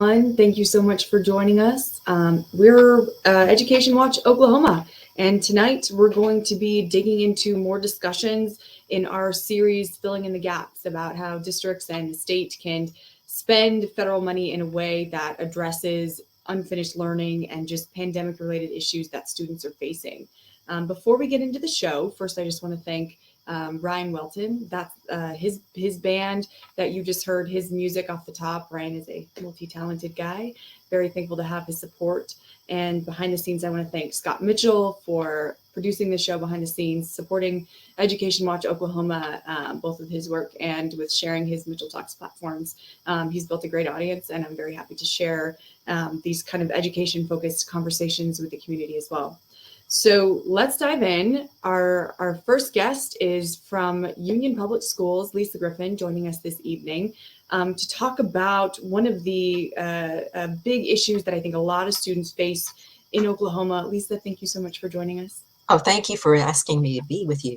Thank you so much for joining us. We're Education Watch Oklahoma, and tonight we're going to be digging into more discussions in our series Filling in the Gaps about how districts and the state can spend federal money in a way that addresses unfinished learning and just pandemic related issues that students are facing. Before we get into the show, first I just want to thank Ryan Welton. That's his band that you just heard his music off the top. Ryan is a multi-talented guy. Very thankful to have his support. And behind the scenes, I want to thank Scott Mitchell for producing the show behind the scenes, supporting Education Watch Oklahoma, both with his work and with sharing his Mitchell Talks platforms. He's built a great audience, and I'm very happy to share these kind of education-focused conversations with the community as well. So let's dive in. Our first guest is from Union Public Schools, Lisa Griffin, joining us this evening to talk about one of the big issues that I think a lot of students face in Oklahoma. Lisa, thank you so much for joining us. Oh, thank you for asking me to be with you.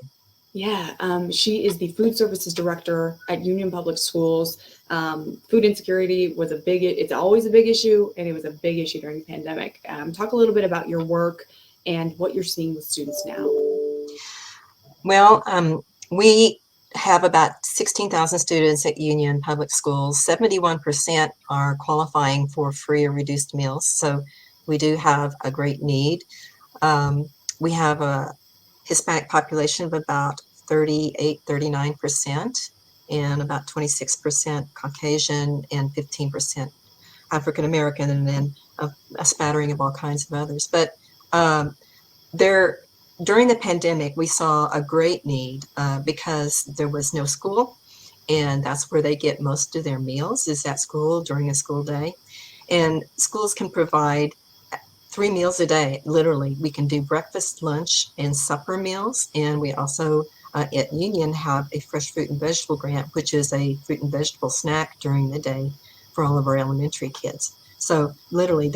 Yeah, she is the food services director at Union Public Schools. Food insecurity was it's always a big issue, and it was a big issue during the pandemic. Talk a little bit about your work and what you're seeing with students now. Well, we have about 16,000 students at Union Public Schools. 71% are qualifying for free or reduced meals, so we do have a great need. We have a Hispanic population of about 39%, and about 26% Caucasian and 15% African American, and then a spattering of all kinds of others. But during the pandemic, we saw a great need because there was no school, and that's where they get most of their meals, is at school during a school day. And schools can provide 3 meals a day, literally. We can do breakfast, lunch, and supper meals. And we also at Union have a fresh fruit and vegetable grant, which is a fruit and vegetable snack during the day for all of our elementary kids. So literally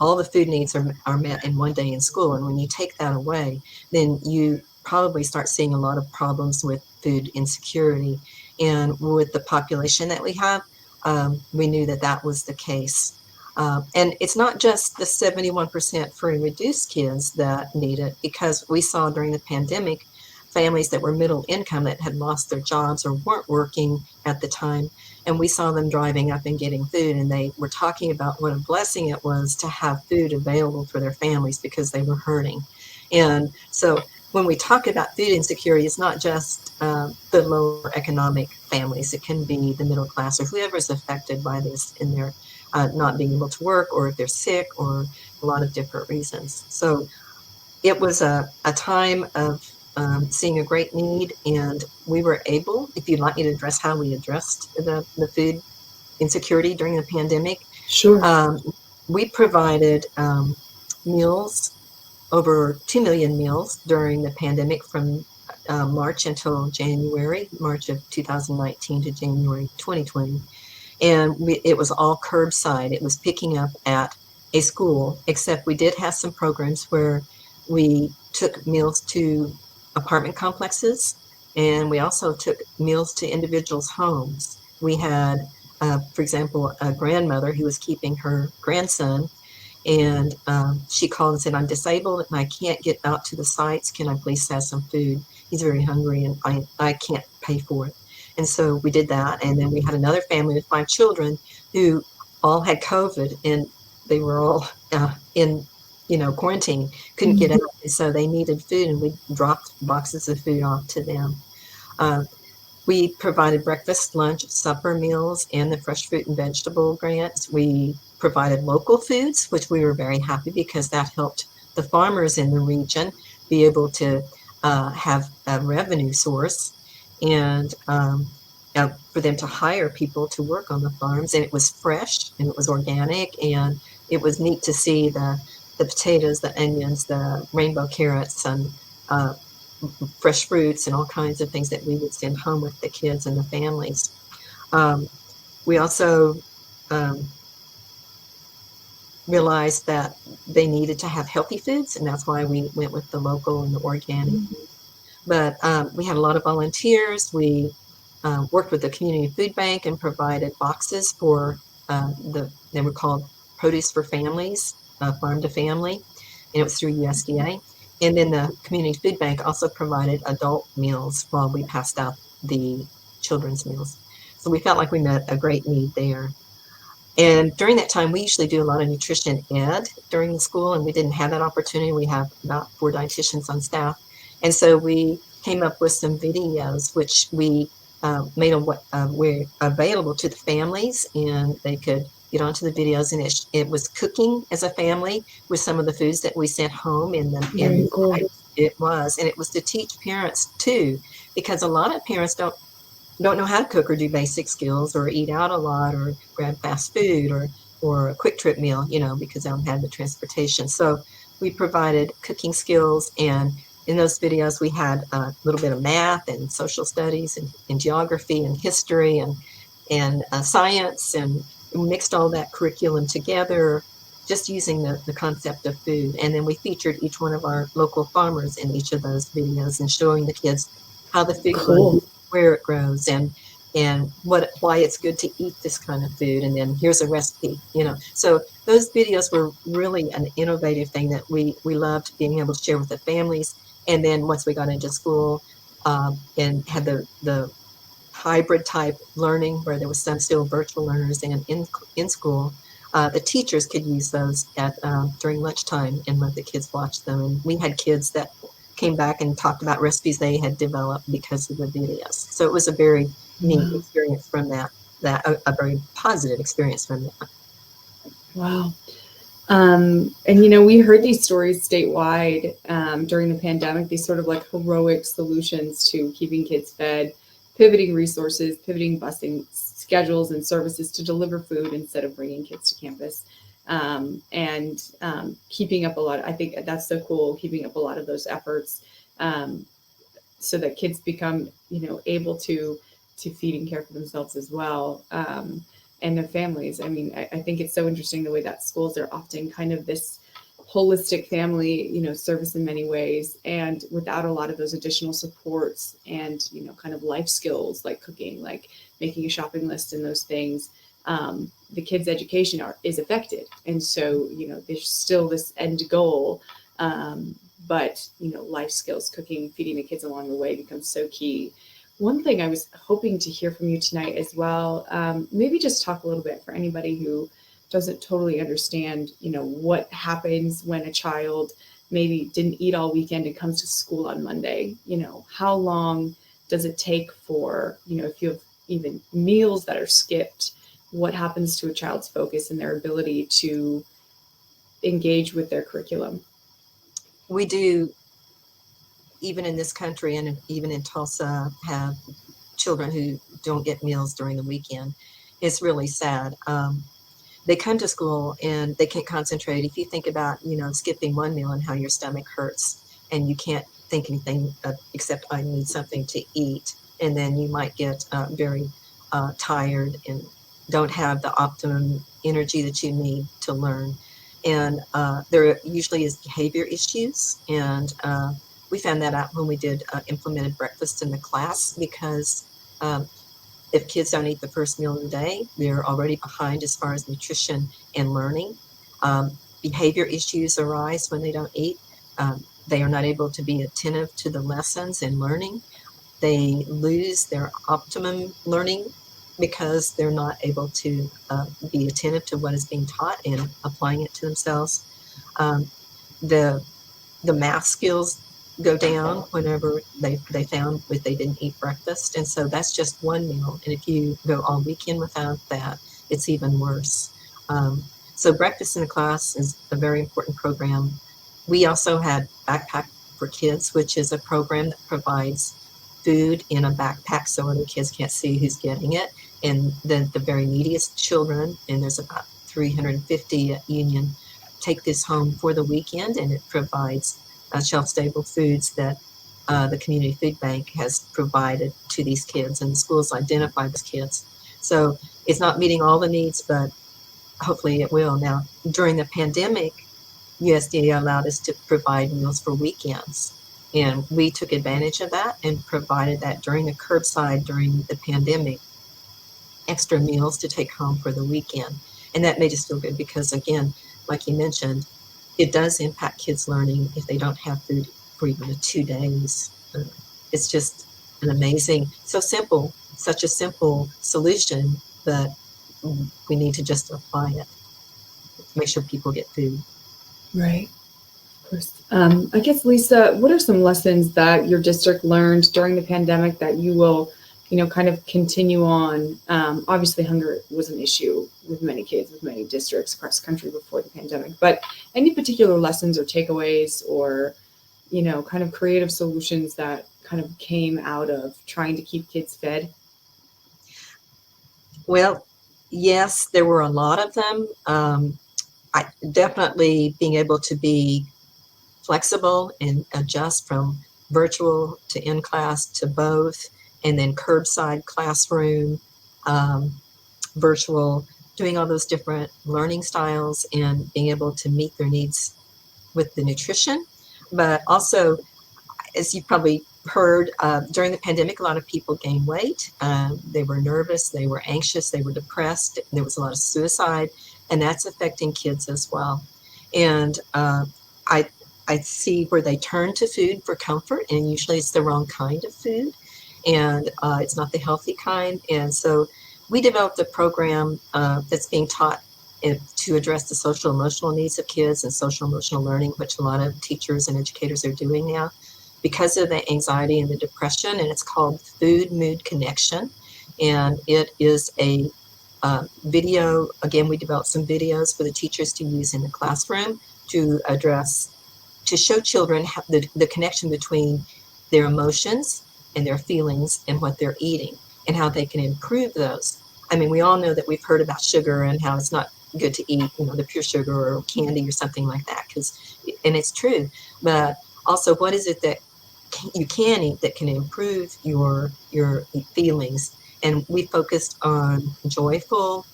all the food needs are met in one day in school. And when you take that away, then you probably start seeing a lot of problems with food insecurity. And with the population that we have, we knew that was the case. And it's not just the 71% free reduced kids that need it, because we saw during the pandemic families that were middle income that had lost their jobs or weren't working at the time. And we saw them driving up and getting food, and they were talking about what a blessing it was to have food available for their families because they were hurting. And so when we talk about food insecurity, it's not just the lower economic families. It can be the middle class or whoever's affected by this in their not being able to work, or if they're sick, or a lot of different reasons. So it was a time of seeing a great need, and we were able, if you'd like me to address how we addressed the food insecurity during the pandemic. Sure. We provided meals, over 2 million meals during the pandemic from March until March of 2019 to January 2020. And it was all curbside. It was picking up at a school, except we did have some programs where we took meals to apartment complexes, and we also took meals to individuals' homes. We had, for example, a grandmother who was keeping her grandson, and she called and said, "I'm disabled and I can't get out to the sites. Can I please have some food? He's very hungry and I can't pay for it." And so we did that. And then we had another family with 5 children who all had COVID, and they were all in quarantine, couldn't get out. And so they needed food, and we dropped boxes of food off to them. We provided breakfast, lunch, supper meals, and the fresh fruit and vegetable grants. We provided local foods, which we were very happy because that helped the farmers in the region be able to have a revenue source, and for them to hire people to work on the farms. And it was fresh, and it was organic, and it was neat to see the potatoes, the onions, the rainbow carrots, and fresh fruits, and all kinds of things that we would send home with the kids and the families. We also realized that they needed to have healthy foods, and that's why we went with the local and the organic. But we had a lot of volunteers. We worked with the community food bank and provided boxes for they were called Produce for Families, Farm to Family, and it was through USDA. And then the Community Food Bank also provided adult meals while we passed out the children's meals. So we felt like we met a great need there. And during that time, we usually do a lot of nutrition ed during the school, and we didn't have that opportunity. We have about 4 dietitians on staff. And so we came up with some videos, which we made available to the families, and they could get onto the videos. And it was cooking as a family with some of the foods that we sent home Very cool. it was. And it was to teach parents too, because a lot of parents don't know how to cook or do basic skills or eat out a lot or grab fast food or a quick trip meal, because they don't have the transportation. So we provided cooking skills, and in those videos we had a little bit of math and social studies and geography and history and science, and mixed all that curriculum together, just using the concept of food. And then we featured each one of our local farmers in each of those videos and showing the kids how the food grows, where it grows, and why it's good to eat this kind of food, and then here's a recipe. So those videos were really an innovative thing that we loved being able to share with the families. And then once we got into school and had the hybrid type learning, where there was some still virtual learners and in school, the teachers could use those during lunchtime and let the kids watch them. And we had kids that came back and talked about recipes they had developed because of the videos. So it was a very neat experience from that, a very positive experience from that. Wow. And we heard these stories statewide during the pandemic, these sort of like heroic solutions to keeping kids fed, pivoting resources, pivoting busing schedules and services to deliver food instead of bringing kids to campus. And keeping up I think that's so cool, keeping up a lot of those efforts so that kids become, able to feed and care for themselves as well, and their families. I mean, I think it's so interesting the way that schools are often kind of this holistic family, service in many ways, and without a lot of those additional supports and, kind of life skills like cooking, like making a shopping list and those things, the kids' education is affected. And so, there's still this end goal, but, life skills, cooking, feeding the kids along the way becomes so key. One thing I was hoping to hear from you tonight as well, maybe just talk a little bit for anybody who doesn't totally understand, what happens when a child maybe didn't eat all weekend and comes to school on Monday. How long does it take for, if you have even meals that are skipped, what happens to a child's focus and their ability to engage with their curriculum? We do, even in this country and even in Tulsa, have children who don't get meals during the weekend. It's really sad. They come to school and they can't concentrate. If you think about, skipping one meal and how your stomach hurts and you can't think anything except I need something to eat, and then you might get very tired and don't have the optimum energy that you need to learn. And there usually is behavior issues, and we found that out when we did implemented breakfast in the class, because if kids don't eat the first meal of the day, they're already behind as far as nutrition and learning. Behavior issues arise when they don't eat. They are not able to be attentive to the lessons and learning. They lose their optimum learning because they're not able to be attentive to what is being taught and applying it to themselves. The math skills go down whenever they found if they didn't eat breakfast. And so that's just one meal. And if you go all weekend without that, it's even worse. So breakfast in the class is a very important program. We also had Backpack for Kids, which is a program that provides food in a backpack so other kids can't see who's getting it. And the very neediest children, and there's about 350 at Union, take this home for the weekend, and it provides shelf-stable foods that the Community Food Bank has provided to these kids, and the schools identify those kids. So it's not meeting all the needs, but hopefully it will. Now, during the pandemic, USDA allowed us to provide meals for weekends, and we took advantage of that and provided that during the curbside during the pandemic. extra meals to take home for the weekend. And that made us feel good because, again, like you mentioned, it does impact kids' learning if they don't have food for even 2 days. It's just an amazing, so simple, such a simple solution, but we need to just apply it to make sure people get food. Right. Of course. I guess, Lisa, what are some lessons that your district learned during the pandemic that you will, kind of continue on? Obviously, hunger was an issue with many kids, with many districts across the country before the pandemic, but any particular lessons or takeaways or, kind of creative solutions that kind of came out of trying to keep kids fed? Well, yes, there were a lot of them. I definitely being able to be flexible and adjust from virtual to in class to both, and then curbside classroom, um, virtual, doing all those different learning styles and being able to meet their needs with the nutrition. But also, as you probably heard, during the pandemic, a lot of people gained weight. They were nervous, they were anxious, they were depressed. There was a lot of suicide, and that's affecting kids as well. And I I see where they turn to food for comfort, and usually it's the wrong kind of food, and it's not the healthy kind. And so we developed a program that's being taught to address the social emotional needs of kids and social emotional learning, which a lot of teachers and educators are doing now because of the anxiety and the depression. And it's called Food Mood Connection. And it is a video. Again, we developed some videos for the teachers to use in the classroom to address, to show children the connection between their emotions and their feelings and what they're eating and how they can improve those. I mean, we all know that we've heard about sugar and how it's not good to eat, the pure sugar or candy or something like that, and it's true. But also, what is it that you can eat that can improve your feelings? And we focused on joyful,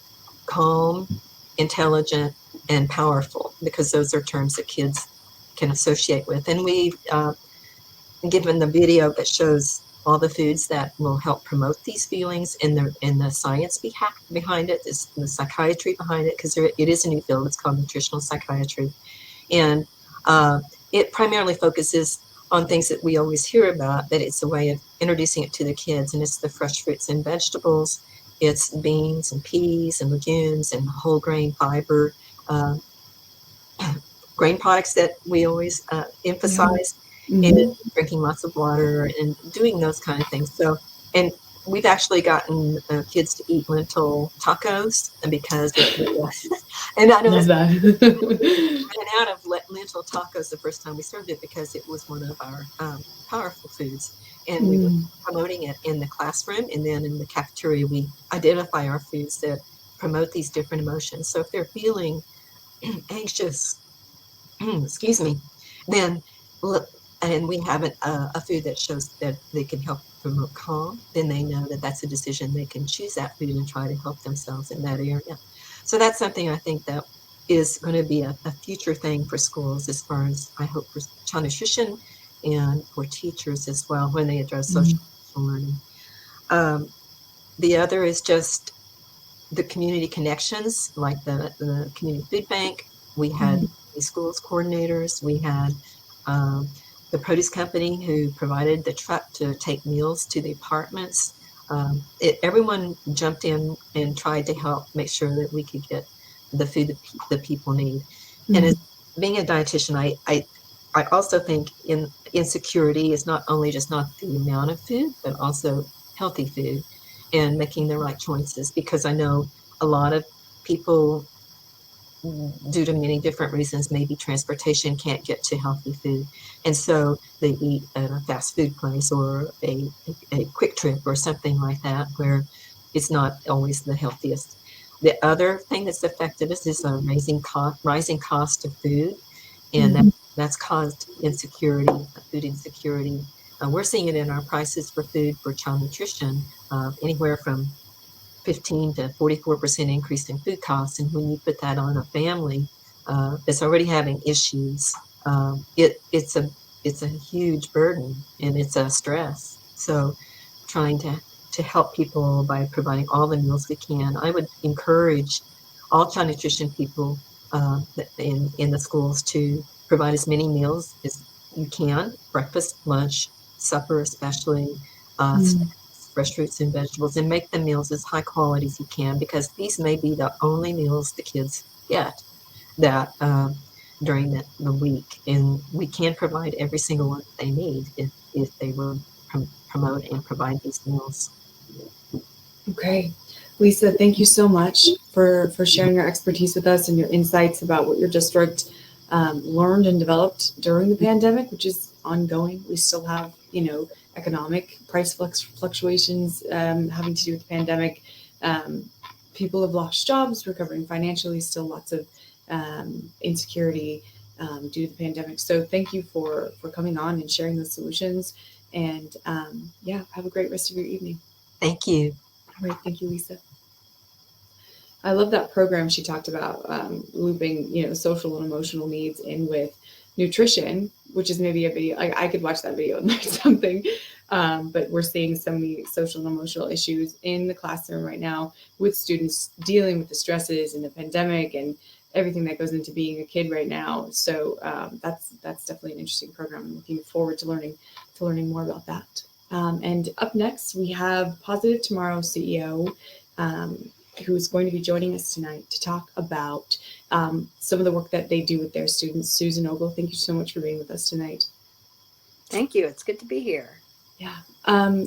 calm, intelligent, and powerful, because those are terms that kids can associate with. And we've given the video that shows all the foods that will help promote these feelings, and the science behind it, the psychiatry behind it, because it is a new field. It's called nutritional psychiatry. And it primarily focuses on things that we always hear about, that it's a way of introducing it to the kids, and it's the fresh fruits and vegetables, it's beans and peas and legumes and whole grain fiber, grain products that we always emphasize, Mm-hmm. and drinking lots of water and doing those kind of things. So, and we've actually gotten kids to eat lentil tacos, and because and I know Love that. ran out of lentil tacos the first time we served it, because it was one of our powerful foods, and we were promoting it in the classroom, and then in the cafeteria we identify our foods that promote these different emotions. So if they're feeling anxious, excuse me, then and we have a food that shows that they can help promote calm, then they know that that's a decision. They can choose that food and try to help themselves in that area. So that's something I think that is going to be a future thing for schools, as far as I hope for child nutrition and for teachers as well, when they address social learning. The other is just the community connections, like the community food bank. We had the schools coordinators. We had the produce company who provided the truck to take meals to the apartments. Everyone jumped in and tried to help make sure that we could get the food that people need. And as being a dietitian, I also think insecurity is not only just not the amount of food, but also healthy food and making the right choices, because I know a lot of people, due to many different reasons, maybe transportation, can't get to healthy food, and so they eat at a fast food place or a quick trip or something like that, where it's not always the healthiest. The other thing that's affected us is a rising cost of food, and that's caused insecurity, food insecurity. We're seeing it in our prices for food for child nutrition, anywhere from 15 to 44% increase in food costs. And when you put that on a family that's already having issues, it's a huge burden, and it's a stress. So trying to to help people by providing all the meals we can. I would encourage all child nutrition people in the schools to provide as many meals as you can, breakfast, lunch, supper especially, Mm. snacks, fresh fruits and vegetables, and make the meals as high quality as you can, because these may be the only meals the kids get that during the week. And we can provide every single one that they need if they will promote and provide these meals. Okay. Lisa, thank you so much for sharing your expertise with us and your insights about what your district learned and developed during the pandemic, which is ongoing. We still have, economic price fluctuations having to do with the pandemic. Um, People have lost jobs, recovering financially, still lots of insecurity due to the pandemic. So thank you for coming on and sharing those solutions. And yeah, have a great rest of your evening. Thank you. All right. Thank you, Lisa. I love that program she talked about, looping, social and emotional needs in with nutrition, which is maybe a video. I could watch that video and learn something. But we're seeing so many social and emotional issues in the classroom right now with students dealing with the stresses and the pandemic and everything that goes into being a kid right now. So that's definitely an interesting program. I'm looking forward to learning more about that. And up next, we have Positive Tomorrow CEO. Who's going to be joining us tonight to talk about some of the work that they do with their students. Susan Ogle, thank you so much for being with us tonight. Thank you. It's good to be here. Yeah.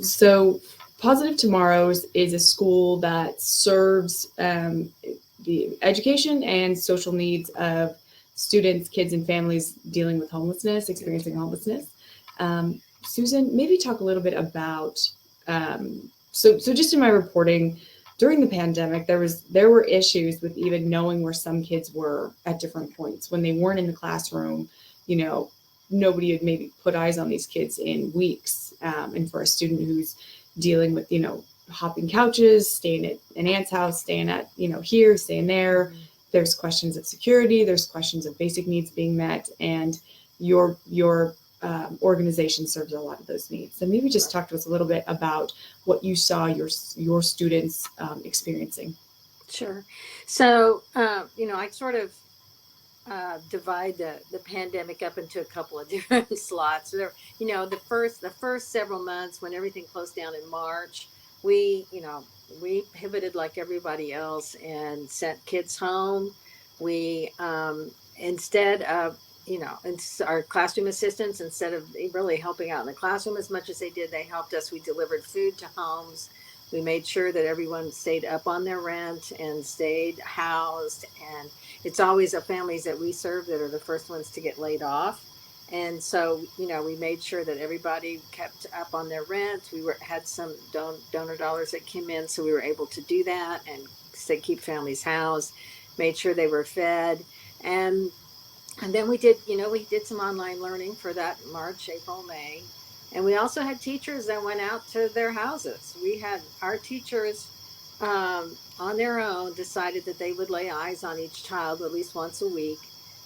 So Positive Tomorrows is a school that serves the education and social needs of students, kids, and families dealing with homelessness, experiencing homelessness. Susan, maybe talk a little bit about, so just in my reporting, during the pandemic, there were issues with even knowing where some kids were at different points when they weren't in the classroom. Nobody had maybe put eyes on these kids in weeks. And for a student who's dealing with, hopping couches, staying at an aunt's house, staying at, here, staying there, there's questions of security, there's questions of basic needs being met, and your organization serves a lot of those needs. So maybe just talk to us a little bit about what you saw your students experiencing. Sure. So, I sort of divide the pandemic up into a couple of different slots. There, the first several months when everything closed down in March, we pivoted like everybody else and sent kids home. We instead of our classroom assistants, instead of really helping out in the classroom as much as they did, they helped us. We delivered food to homes. We made sure that everyone stayed up on their rent and stayed housed. And it's always the families that we serve that are the first ones to get laid off. And so, we made sure that everybody kept up on their rent. Had some donor dollars that came in, so we were able to do that and keep families housed, made sure they were fed. And then we did some online learning for that March, April, May. And we also had teachers that went out to their houses. We had our teachers on their own decided that they would lay eyes on each child at least once a week.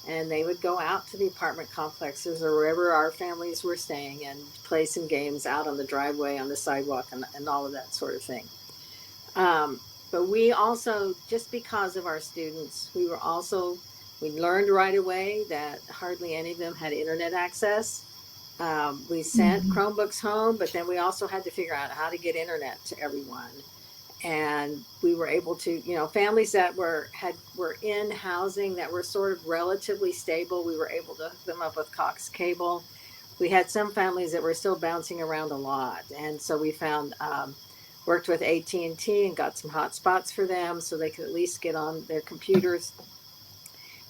And they would go out to the apartment complexes or wherever our families were staying and play some games out on the driveway, on the sidewalk, and all of that sort of thing. But we also, just because of our students, we learned right away that hardly any of them had internet access. We sent Chromebooks home, but then we also had to figure out how to get internet to everyone. And we were able to, families that were in housing that were sort of relatively stable, we were able to hook them up with Cox cable. We had some families that were still bouncing around a lot, and so we worked with AT&T and got some hotspots for them so they could at least get on their computers.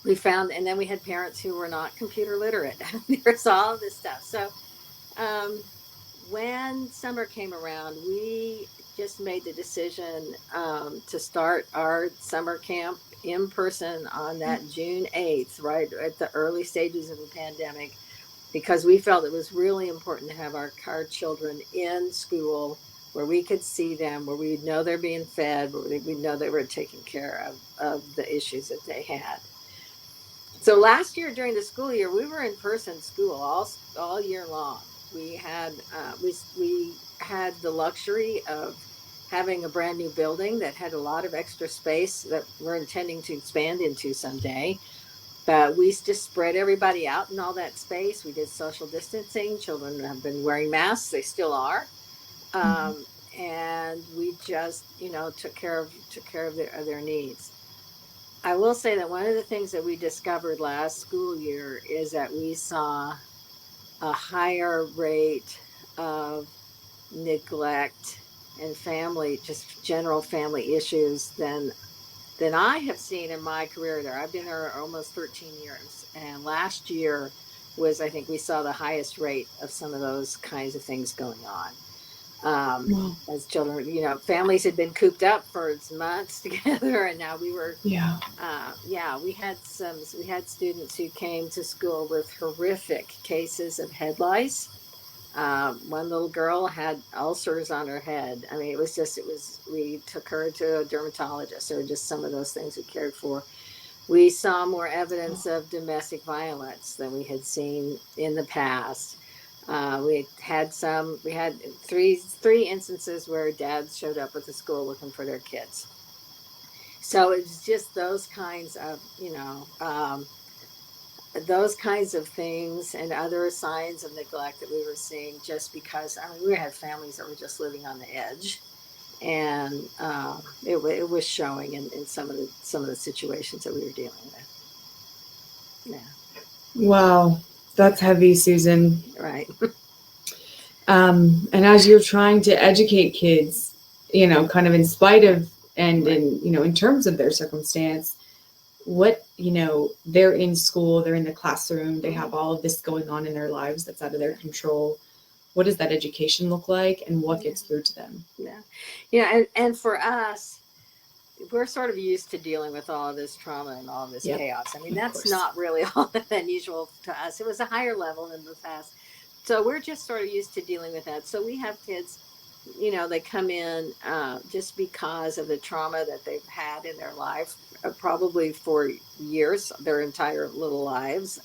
And then we had parents who were not computer literate. There's all this stuff. So when summer came around, we just made the decision to start our summer camp in person on that June 8th, right at the early stages of the pandemic, because we felt it was really important to have our children in school where we could see them, where we'd know they're being fed, where we'd know they were taking care of the issues that they had. So last year during the school year, we were in person school all year long. We had we had the luxury of having a brand new building that had a lot of extra space that we're intending to expand into someday. But we just spread everybody out in all that space. We did social distancing. Children have been wearing masks. They still are. Mhm. And we just, took care of their needs. I will say that one of the things that we discovered last school year is that we saw a higher rate of neglect and family, just general family issues than I have seen in my career there. I've been there almost 13 years. And last year was, I think, we saw the highest rate of some of those kinds of things going on. Well, As children, families had been cooped up for months together, and now we were, yeah. we had students who came to school with horrific cases of head lice. One little girl had ulcers on her head. I mean, we took her to a dermatologist. There were just some of those things we cared for. We saw more evidence of domestic violence than we had seen in the past. We had three instances where dads showed up at the school looking for their kids. So it's just those kinds of things and other signs of neglect that we were seeing, just because we had families that were just living on the edge, and it was showing in some of the situations that we were dealing with. Yeah, Wow, that's heavy, Susan. right. And as you're trying to educate kids, kind of in spite of and Right. in terms of their circumstance, what, they're in school, they're in the classroom, they have all of this going on in their lives that's out of their control. What does that education look like, and what gets through to them? Yeah, and for us, we're sort of used to dealing with all of this trauma and all of this Yep, chaos. I mean, of that's course. not really all that unusual to us. It was a higher level in the past. So we're just sort of used to dealing with that. So we have kids, they come in just because of the trauma that they've had in their life, probably for years, their entire little lives.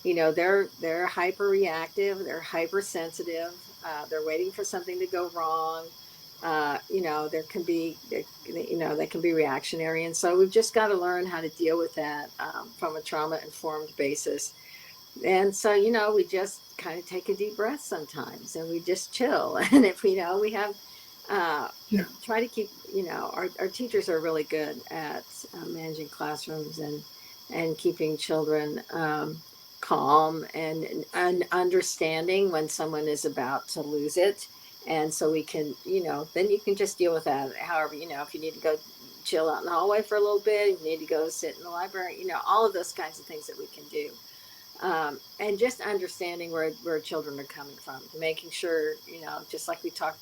They're hyper reactive, they're hypersensitive, they're waiting for something to go wrong. There can be, they can be reactionary, and so we've just got to learn how to deal with that from a trauma informed basis. And so we just kind of take a deep breath sometimes, and we just chill. And if we have Yeah. try to keep, our teachers are really good at managing classrooms and keeping children calm and understanding when someone is about to lose it. And so we can, then you can just deal with that. However, if you need to go chill out in the hallway for a little bit, if you need to go sit in the library, all of those kinds of things that we can do. And just understanding where children are coming from, making sure, just like we talked,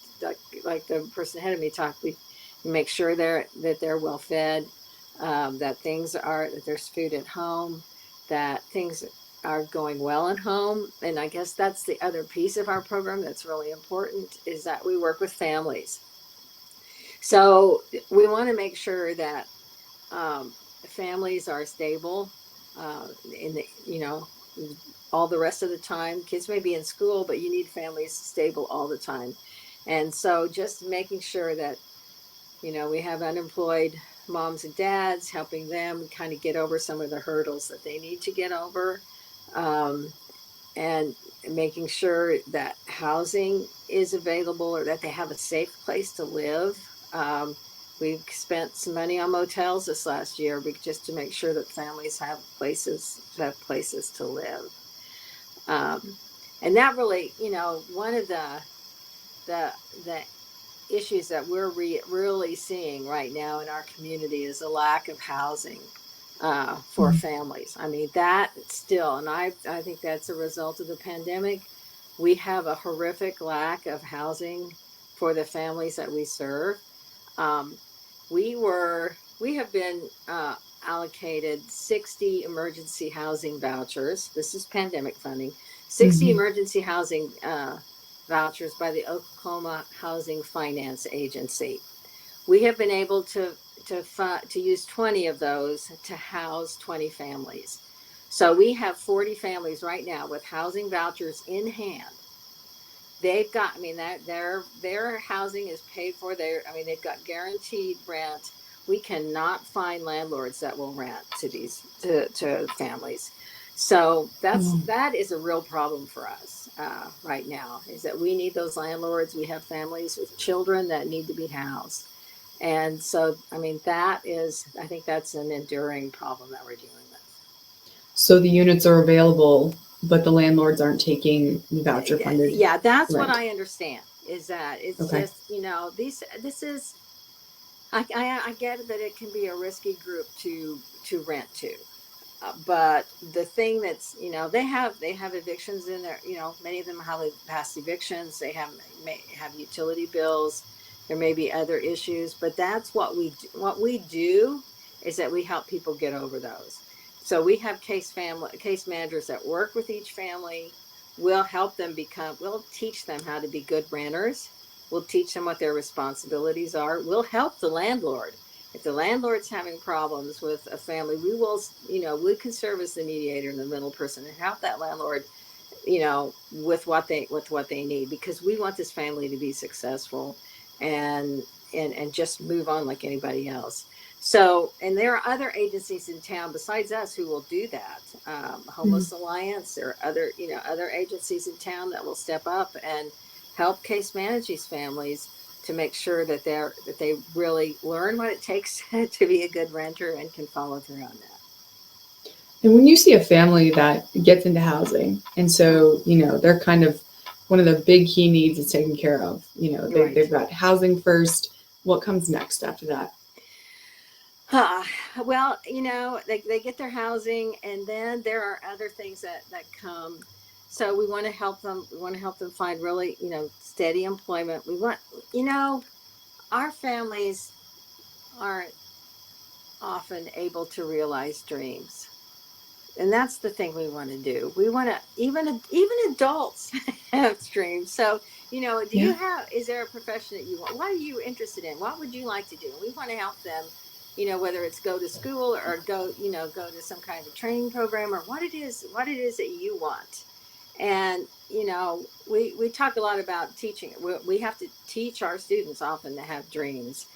like the person ahead of me talked, we make sure that they're well fed, that there's food at home, that things are going well at home. And I guess that's the other piece of our program that's really important, is that we work with families. So we want to make sure that families are stable in the, all the rest of the time. Kids may be in school, but you need families stable all the time. And so just making sure that, we have unemployed moms and dads, helping them kind of get over some of the hurdles that they need to get over. Um, and making sure that housing is available, or that they have a safe place to live. We've spent some money on motels this last year, just to make sure that families have places to live. Um, and that really, one of the issues that we're really seeing right now in our community is a lack of housing for Mhm. families. I mean, that still, and I think that's a result of the pandemic. We have a horrific lack of housing for the families that we serve. Um, we have been allocated 60 emergency housing vouchers. This is pandemic funding. 60 Mhm. emergency housing vouchers by the Oklahoma Housing Finance Agency. We have been able to use 20 of those to house 20 families. So we have 40 families right now with housing vouchers in hand they've got, I mean, that their housing is paid for. They've got guaranteed rent. We cannot find landlords that will rent to these to families. So that is a real problem for us right now. Is that we need those landlords. We have families with children that need to be housed, and so I mean I think that's an enduring problem that we're dealing with. So the units are available, but the landlords aren't taking voucher funded. Yeah, that's rent. what I understand. Is that it's Okay. just this is I get that it can be a risky group to rent to. But the thing that's they have evictions in there. Many of them have past evictions. They may have utility bills. There may be other issues, but that's what we do is that we help people get over those. So we have case managers that work with each family. We'll teach them how to be good renters. We'll teach them what their responsibilities are. We'll help the landlord. If the landlord's having problems with a family, we can serve as the mediator and the middle person and help that landlord, with what they need, because we want this family to be successful and just move on like anybody else. So, and there are other agencies in town besides us who will do that. Homeless Alliance, there are other agencies in town that will step up and help case manage these families to make sure that they really learn what it takes to be a good renter and can follow through on that. And when you see a family that gets into housing, and so, they're kind of one of the big key needs is taken care of. Right. They've got housing first. What comes next after that? Well, they get their housing, and then there are other things that come. So we want to help them. We want to help them find really, steady employment. We want, our families aren't often able to realize dreams. And that's the thing we want to do. We want to, even adults have dreams. So, is there a profession that you want? What are you interested in? What would you like to do? We want to help them, whether it's go to school or go to some kind of a training program, or what it is that you want. And, we talk a lot about teaching. We have to teach our students often to have dreams,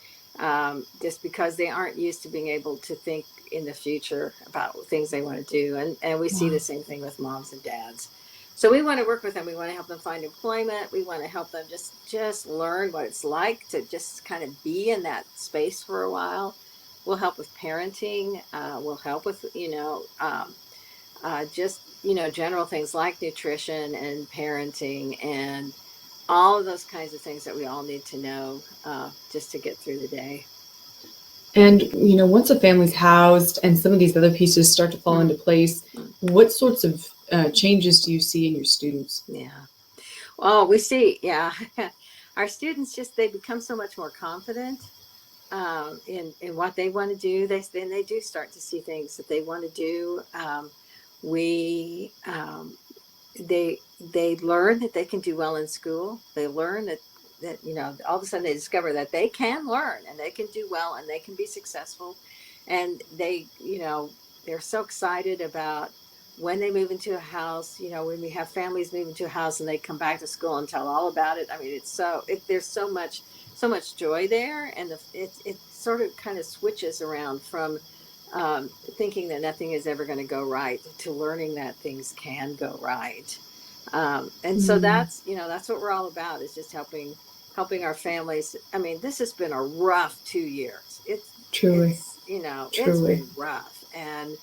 just because they aren't used to being able to think in the future about things they want to do. And we see the same thing with moms and dads. So we want to work with them. We want to help them find employment. We want to help them just learn what it's like to just kind of be in that space for a while. We'll help with parenting. We'll help with, general things like nutrition and parenting and all of those kinds of things that we all need to know just to get through the day. And, once a family's housed and some of these other pieces start to fall into place, what sorts of changes do you see in your students? Yeah. Well, we see, our students they become so much more confident in what they want to do. Then they do start to see things that they want to do. They learn that they can do well in school. They learn that all of a sudden they discover that they can learn and they can do well and they can be successful. And they're so excited about when they move into a house, when we have families move into a house and they come back to school and tell all about it. I mean, there's so much joy there. And it sort of kind of switches around from thinking that nothing is ever going to go right to learning that things can go right. So that's what we're all about, is just helping our families. I mean, this has been a rough 2 years. It's been rough, and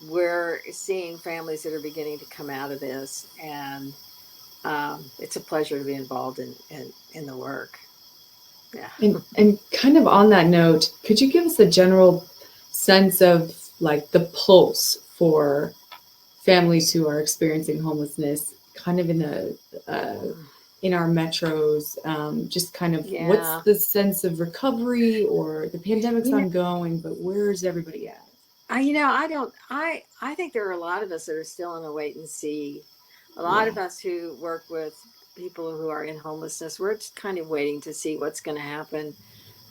we're seeing families that are beginning to come out of this, and it's a pleasure to be involved in the work. Yeah. And kind of on that note, could you give us a general sense of like the pulse for families who are experiencing homelessness, kind of in our metros, just kind of what's the sense of recovery, or the pandemic's ongoing, but where's everybody at? I think there are a lot of us that are still in a wait and see. A lot of us who work with people who are in homelessness, we're just kind of waiting to see what's going to happen.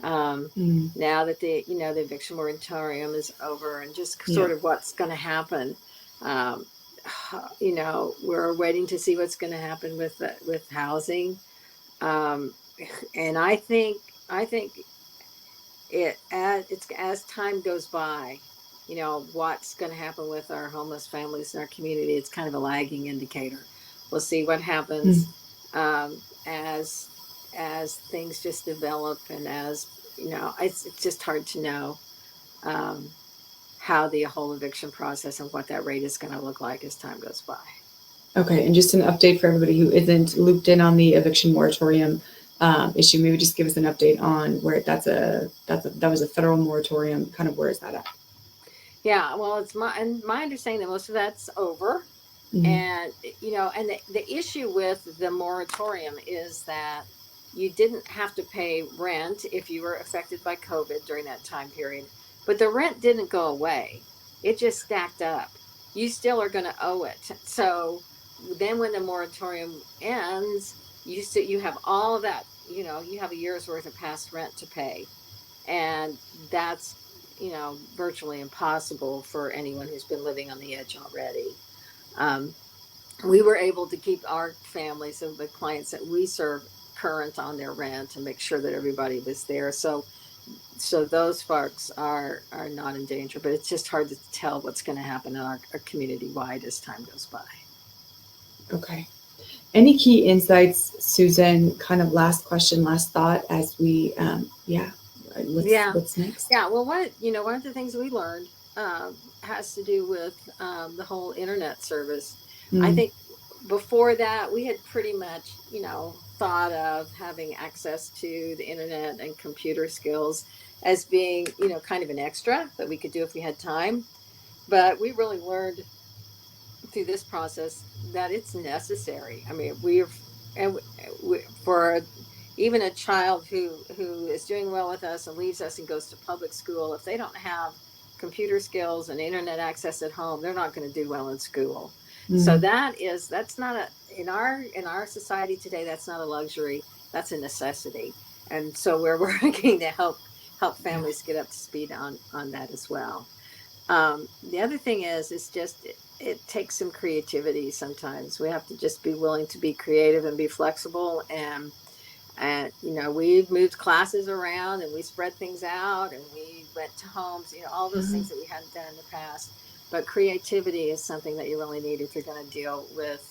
Now that the eviction moratorium is over, and just sort of what's going to happen. we're waiting to see what's going to happen with housing. Um, and I think as time goes by, what's going to happen with our homeless families in our community. It's kind of a lagging indicator. We'll see what happens as things just develop, and as it's just hard to know um, how the whole eviction process and what that rate is going to look like as time goes by. Okay, and just an update for everybody who isn't looped in on the eviction moratorium issue. Maybe just give us an update on where that was a federal moratorium. Kind of where is that at? Yeah, well, it's my understanding that most of that's over. Mhm. And and the issue with the moratorium is that you didn't have to pay rent if you were affected by COVID during that time period, but the rent didn't go away. It just stacked up. You still are going to owe it. So then when the moratorium ends, you have all of that, you have a year's worth of past rent to pay. And that's, virtually impossible for anyone who's been living on the edge already. Um, we were able to keep our families of the clients that we serve current on their rent and make sure that everybody was there. So those folks are not in danger, but it's just hard to tell what's going to happen in our community wide as time goes by. Okay. Any key insights, Susan? Kind of last question, last thought as we, what's next? Yeah. Well, one of the things we learned has to do with the whole internet service. I think before that, we had pretty much, thought of having access to the internet and computer skills as being, kind of an extra that we could do if we had time. But we really learned through this process that it's necessary. I mean, for even a child who is doing well with us and leaves us and goes to public school, if they don't have computer skills and internet access at home, they're not going to do well in school. So that's not in our society today, that's not a luxury, that's a necessity. And so we're working to help families get up to speed on that as well. The other thing is just it takes some creativity. Sometimes we have to just be willing to be creative and be flexible. And we've moved classes around and we spread things out and we went to homes, all those things that we hadn't done in the past. But creativity is something that you really need if you're going to deal with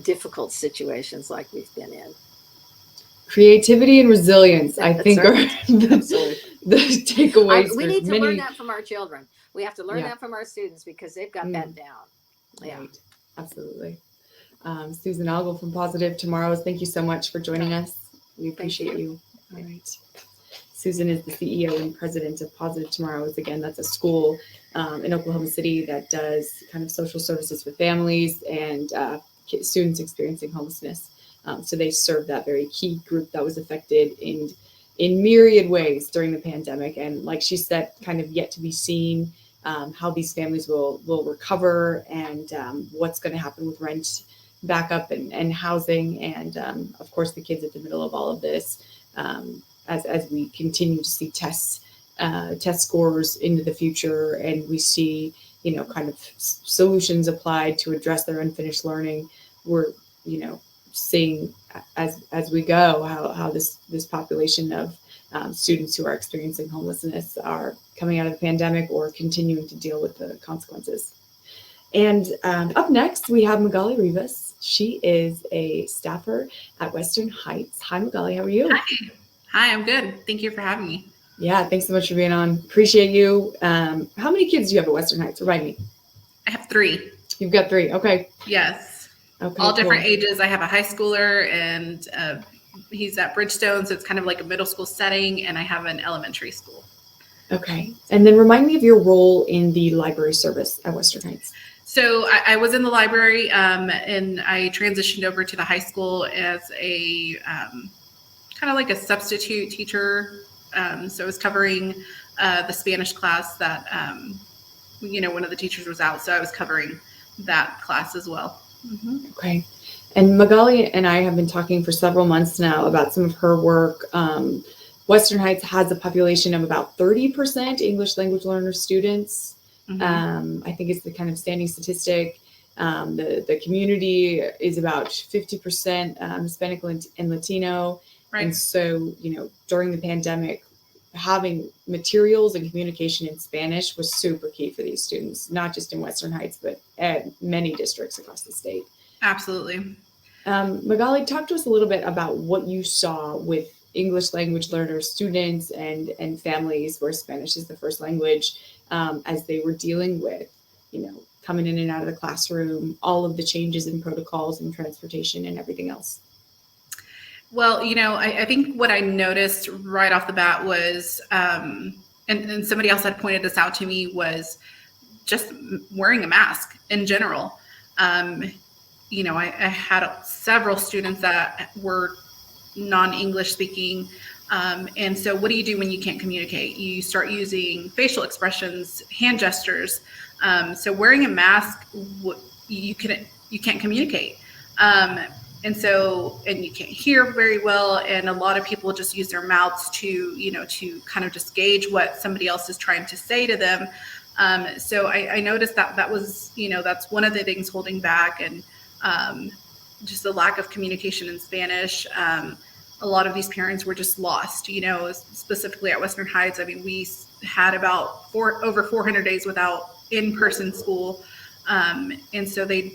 difficult situations like we've been in. Creativity and resilience, I think, are Absolutely. the takeaways. We need to learn that from our children. We have to learn that from our students because they've got that down. Yeah, right. Absolutely. Susan Ogle from Positive Tomorrows, thank you so much for joining us. We appreciate you. All right. Susan is the CEO and president of Positive Tomorrows. Again, that's a school in Oklahoma City that does kind of social services for families and students experiencing homelessness. So they serve that very key group that was affected in myriad ways during the pandemic. And like she said, kind of yet to be seen how these families will recover and what's going to happen with rent backup and housing. And of course, the kids at the middle of all of this, as we continue to see test scores into the future, and we see, kind of solutions applied to address their unfinished learning. We're, seeing as we go how this population of students who are experiencing homelessness are coming out of the pandemic or continuing to deal with the consequences. And up next, we have Magali Rivas. She is a staffer at Western Heights. Hi, Magali. How are you? Hi, I'm good. Thank you for having me. Yeah, thanks so much for being on. Appreciate you. How many kids do you have at Western Heights? Remind me. I have 3. You've got 3. Okay. Yes. Okay. All different ages. I have a high schooler and he's at Bridgestone, so it's kind of like a middle school setting, and I have an elementary school. Okay. And then remind me of your role in the library service at Western Heights. So I was in the library and I transitioned over to the high school as a kind of like a substitute teacher. So I was covering the Spanish class that, one of the teachers was out. So I was covering that class as well. Mm-hmm. Okay. And Magali and I have been talking for several months now about some of her work. Western Heights has a population of about 30% English language learner students. Mm-hmm. I think it's the kind of standing statistic. The community is about 50% Hispanic and Latino. Right. And so, during the pandemic, having materials and communication in Spanish was super key for these students, not just in Western Heights, but at many districts across the state. Absolutely. Magali, talk to us a little bit about what you saw with English language learners, students, and families where Spanish is the first language, as they were dealing with, coming in and out of the classroom, all of the changes in protocols and transportation and everything else. Well, I think what I noticed right off the bat was, and somebody else had pointed this out to me, was just wearing a mask in general. I had several students that were non-English speaking. And so what do you do when you can't communicate? You start using facial expressions, hand gestures. So wearing a mask, you can't communicate. And you can't hear very well. And a lot of people just use their mouths to kind of just gauge what somebody else is trying to say to them. So I noticed that was, that's one of the things holding back, and just the lack of communication in Spanish. A lot of these parents were just lost, specifically at Western Heights. I mean, we had about over 400 days without in-person school. And so they,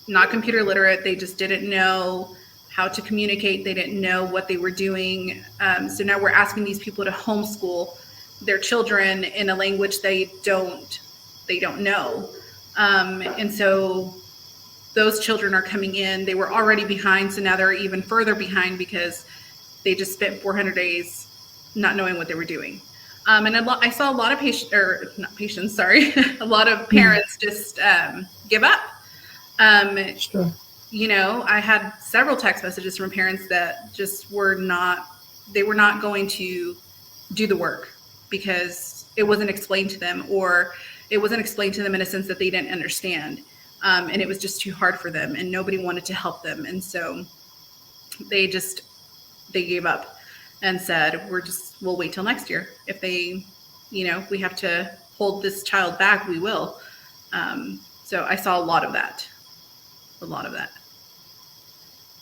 not computer literate, they just didn't know how to communicate. They didn't know what they were doing. So now we're asking these people to homeschool their children in a language they don't know. And so those children are coming in, they were already behind. So now they're even further behind because they just spent 400 days not knowing what they were doing. And I saw a lot of a lot of parents just give up. Sure. I had several text messages from parents that just were not going to do the work because it wasn't explained to them, or it wasn't explained to them in a sense that they didn't understand. And it was just too hard for them, and nobody wanted to help them. And so they gave up and said, we'll wait till next year. If they, if we have to hold this child back, we will. So I saw a lot of that.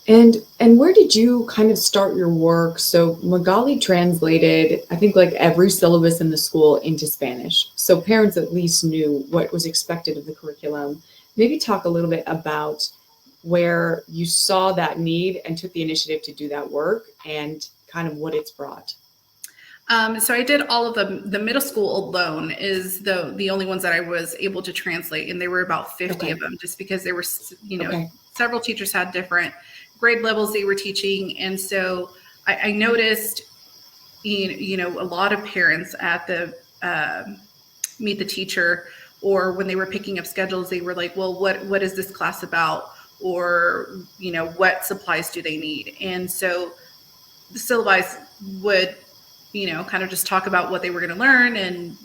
And where did you kind of start your work? So Magali translated, I think, like every syllabus in the school into Spanish. So parents at least knew what was expected of the curriculum. Maybe talk a little bit about where you saw that need and took the initiative to do that work and kind of what it's brought. So I did all of the middle school alone is the only ones that I was able to translate. And there were about 50 of them, just because there were, several teachers had different grade levels they were teaching. And so I noticed, a lot of parents at the Meet the Teacher, or when they were picking up schedules, they were like, well, what is this class about? Or, what supplies do they need? And so the syllabi would, kind of just talk about what they were going to learn and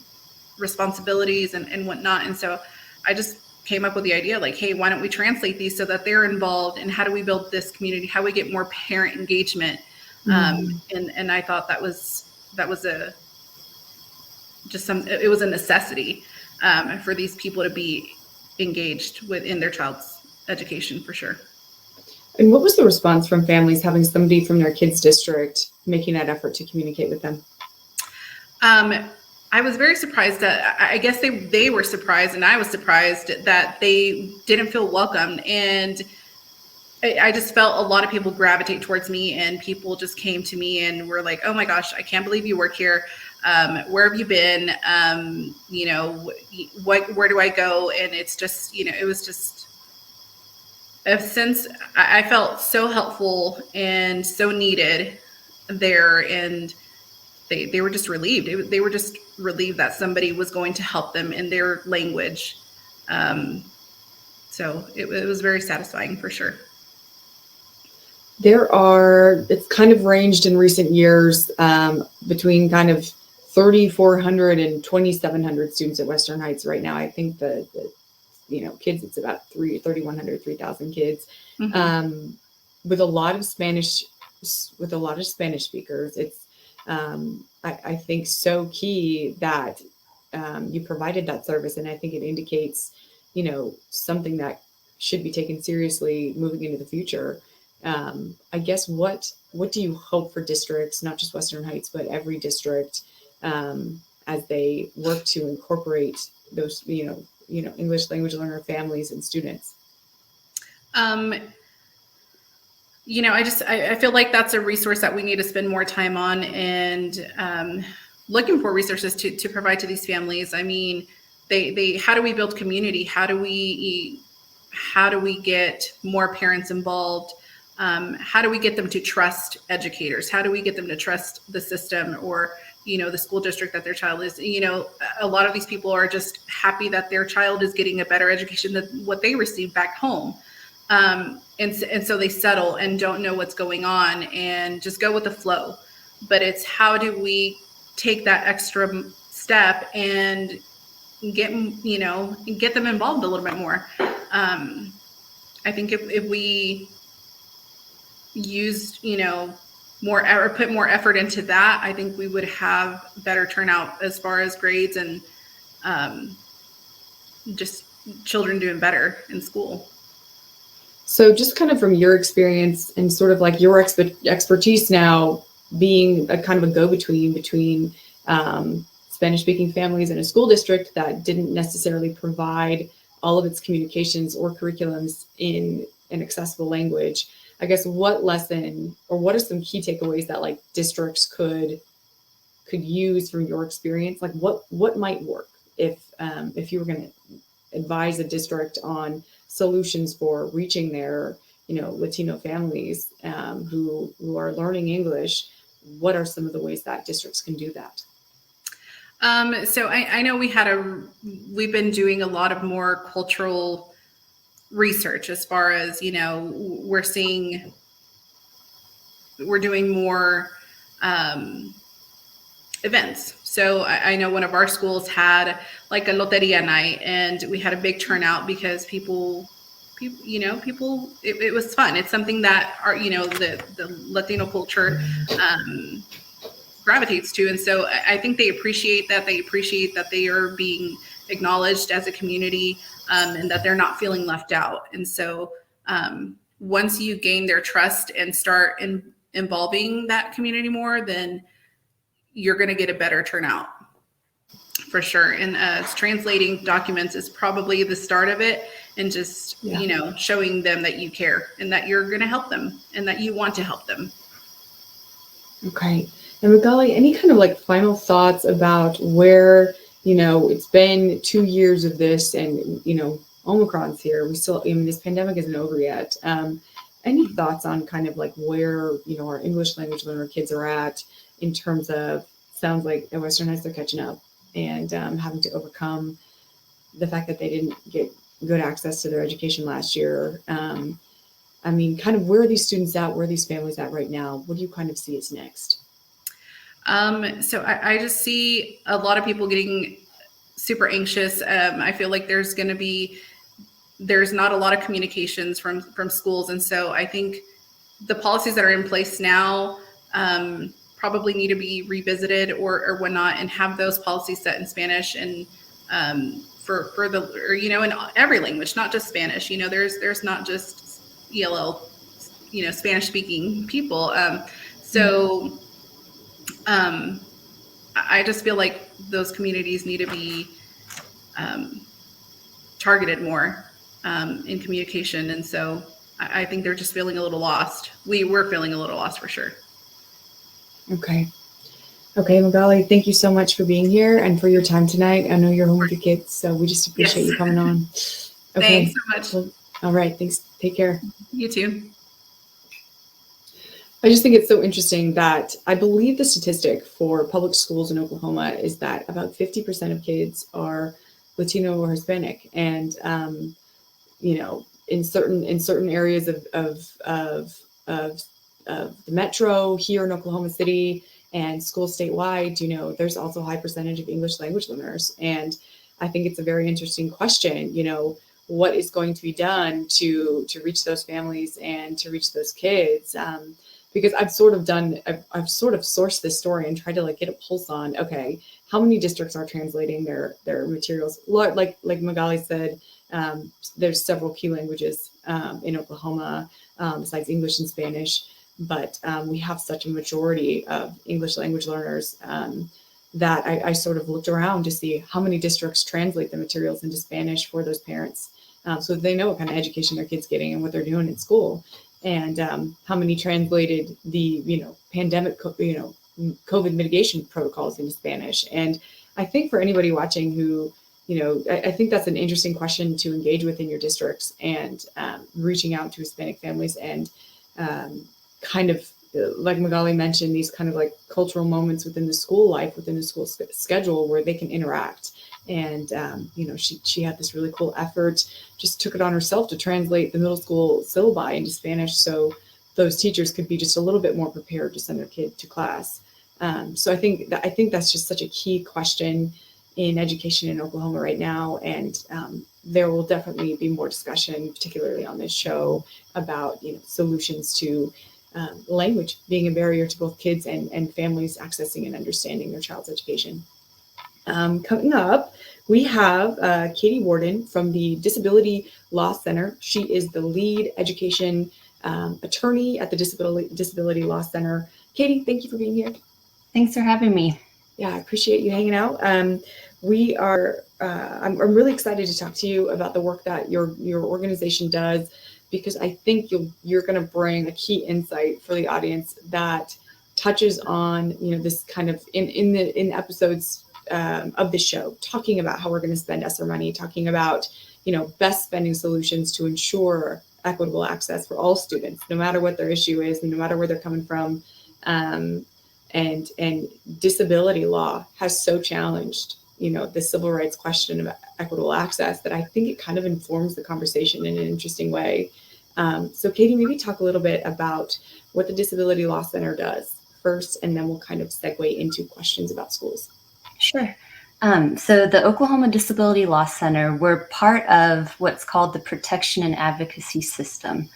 responsibilities and whatnot. And so I just came up with the idea, like, hey, why don't we translate these so that they're involved, and how do we build this community? How do we get more parent engagement? And I thought it was a necessity for these people to be engaged within their child's education, for sure. And what was the response from families having somebody from their kids' district making that effort to communicate with them? I was very surprised that, I guess they were surprised, and I was surprised that they didn't feel welcomed. And I just felt a lot of people gravitate towards me, and people just came to me and were like, oh my gosh, I can't believe you work here. Where have you been? Where do I go? And it's just, it was just, since I felt so helpful and so needed there, and they were just relieved. They were just relieved that somebody was going to help them in their language. So it was very satisfying, for sure. It's kind of ranged in recent years between kind of 3,400 and 2,700 students at Western Heights right now. I think the kids, it's about 3,100, 3,000 kids, with a lot of Spanish speakers. It's, I think, so key that you provided that service. And I think it indicates, something that should be taken seriously moving into the future. I guess what do you hope for districts, not just Western Heights, but every district, as they work to incorporate those, English language learner families and students? I feel like that's a resource that we need to spend more time on, and looking for resources to provide to these families. I mean, how do we build community? How do we get more parents involved? How do we get them to trust educators? How do we get them to trust the system, or the school district that their child is? A lot of these people are just happy that their child is getting a better education than what they received back home. And so they settle and don't know what's going on and just go with the flow. But it's how do we take that extra step and get them involved a little bit more. I think if we used, more or put more effort into that, I think we would have better turnout as far as grades and just children doing better in school. So just kind of from your experience and sort of like your expertise now being a kind of a go-between between Spanish-speaking families in a school district that didn't necessarily provide all of its communications or curriculums in an accessible language, I guess what lesson or what are some key takeaways that like districts could use from your experience? Like what might work if you were going to advise a district on solutions for reaching their Latino families who are learning English? What are some of the ways that districts can do that? So I know we've been doing a lot of more cultural research as far as, we're doing more events. So I know one of our schools had like a loteria night, and we had a big turnout because people, it was fun. It's something that the Latino culture gravitates to. And so I think they appreciate that. They appreciate that they are being acknowledged as a community, and that they're not feeling left out. And so once you gain their trust and start involving that community more, then you're going to get a better turnout for sure. And translating documents is probably the start of it, and just, showing them that you care and that you're going to help them and that you want to help them. Okay. And Magali, any kind of like final thoughts about where, it's been 2 years of this and, Omicron's here. This pandemic isn't over yet. Any thoughts on kind of like where, our English language learner kids are at in terms of, sounds like at Western Heights they're catching up and having to overcome the fact that they didn't get good access to their education last year. Kind of where are these students at? Where are these families at right now? What do you kind of see as next? So I just see a lot of people getting super anxious. I feel like there's not a lot of communications from schools. And so I think the policies that are in place now probably need to be revisited or whatnot, and have those policies set in Spanish and in every language, not just Spanish. There's not just ELL, Spanish speaking people. I just feel like those communities need to be targeted more in communication. And so I think they're just feeling a little lost. We're feeling a little lost for sure. Okay, Magali, thank you so much for being here and for your time tonight. I know you're home with your kids, so we just appreciate you coming on. Okay. Thanks so much. Well, all right. Thanks. Take care. You too. I just think it's so interesting that I believe the statistic for public schools in Oklahoma is that about 50% of kids are Latino or Hispanic, and in certain areas of the metro here in Oklahoma City and schools statewide, there's also a high percentage of English language learners, and I think it's a very interesting question. What is going to be done to reach those families and to reach those kids? Because I've sort of sourced this story and tried to like get a pulse on, okay, how many districts are translating their materials? Like Magali said, There's several key languages in Oklahoma besides English and Spanish, but we have such a majority of English language learners that I sort of looked around to see how many districts translate the materials into Spanish for those parents, so they know what kind of education their kids getting and what they're doing in school, and how many translated the pandemic COVID mitigation protocols into Spanish. And I think for anybody watching who I think that's an interesting question to engage with in your districts, and reaching out to Hispanic families and kind of like Magali mentioned, these kind of like cultural moments within the school life, within the school schedule where they can interact. And, she had this really cool effort, just took it on herself to translate the middle school syllabi into Spanish so those teachers could be just a little bit more prepared to send their kid to class. So I think that's just such a key question in education in Oklahoma right now. And there will definitely be more discussion, particularly on this show, about solutions to language being a barrier to both kids and families accessing and understanding their child's education. Coming up, we have Katie Warden from the Disability Law Center. She is the lead education attorney at the Disability Law Center. Katie, thank you for being here. Thanks for having me. Yeah, I appreciate you hanging out. I'm really excited to talk to you about the work that your organization does, because I think you're going to bring a key insight for the audience that touches on this kind of in episodes of the show, talking about how we're going to spend ESSER money, talking about best spending solutions to ensure equitable access for all students, no matter what their issue is and no matter where they're coming from. And disability law has so challenged the civil rights question of equitable access that I think it kind of informs the conversation in an interesting way. So Katie, maybe talk a little bit about what the Disability Law Center does first, and then we'll kind of segue into questions about schools. Sure. So the Oklahoma Disability Law Center, we're part of what's called the Protection and Advocacy System.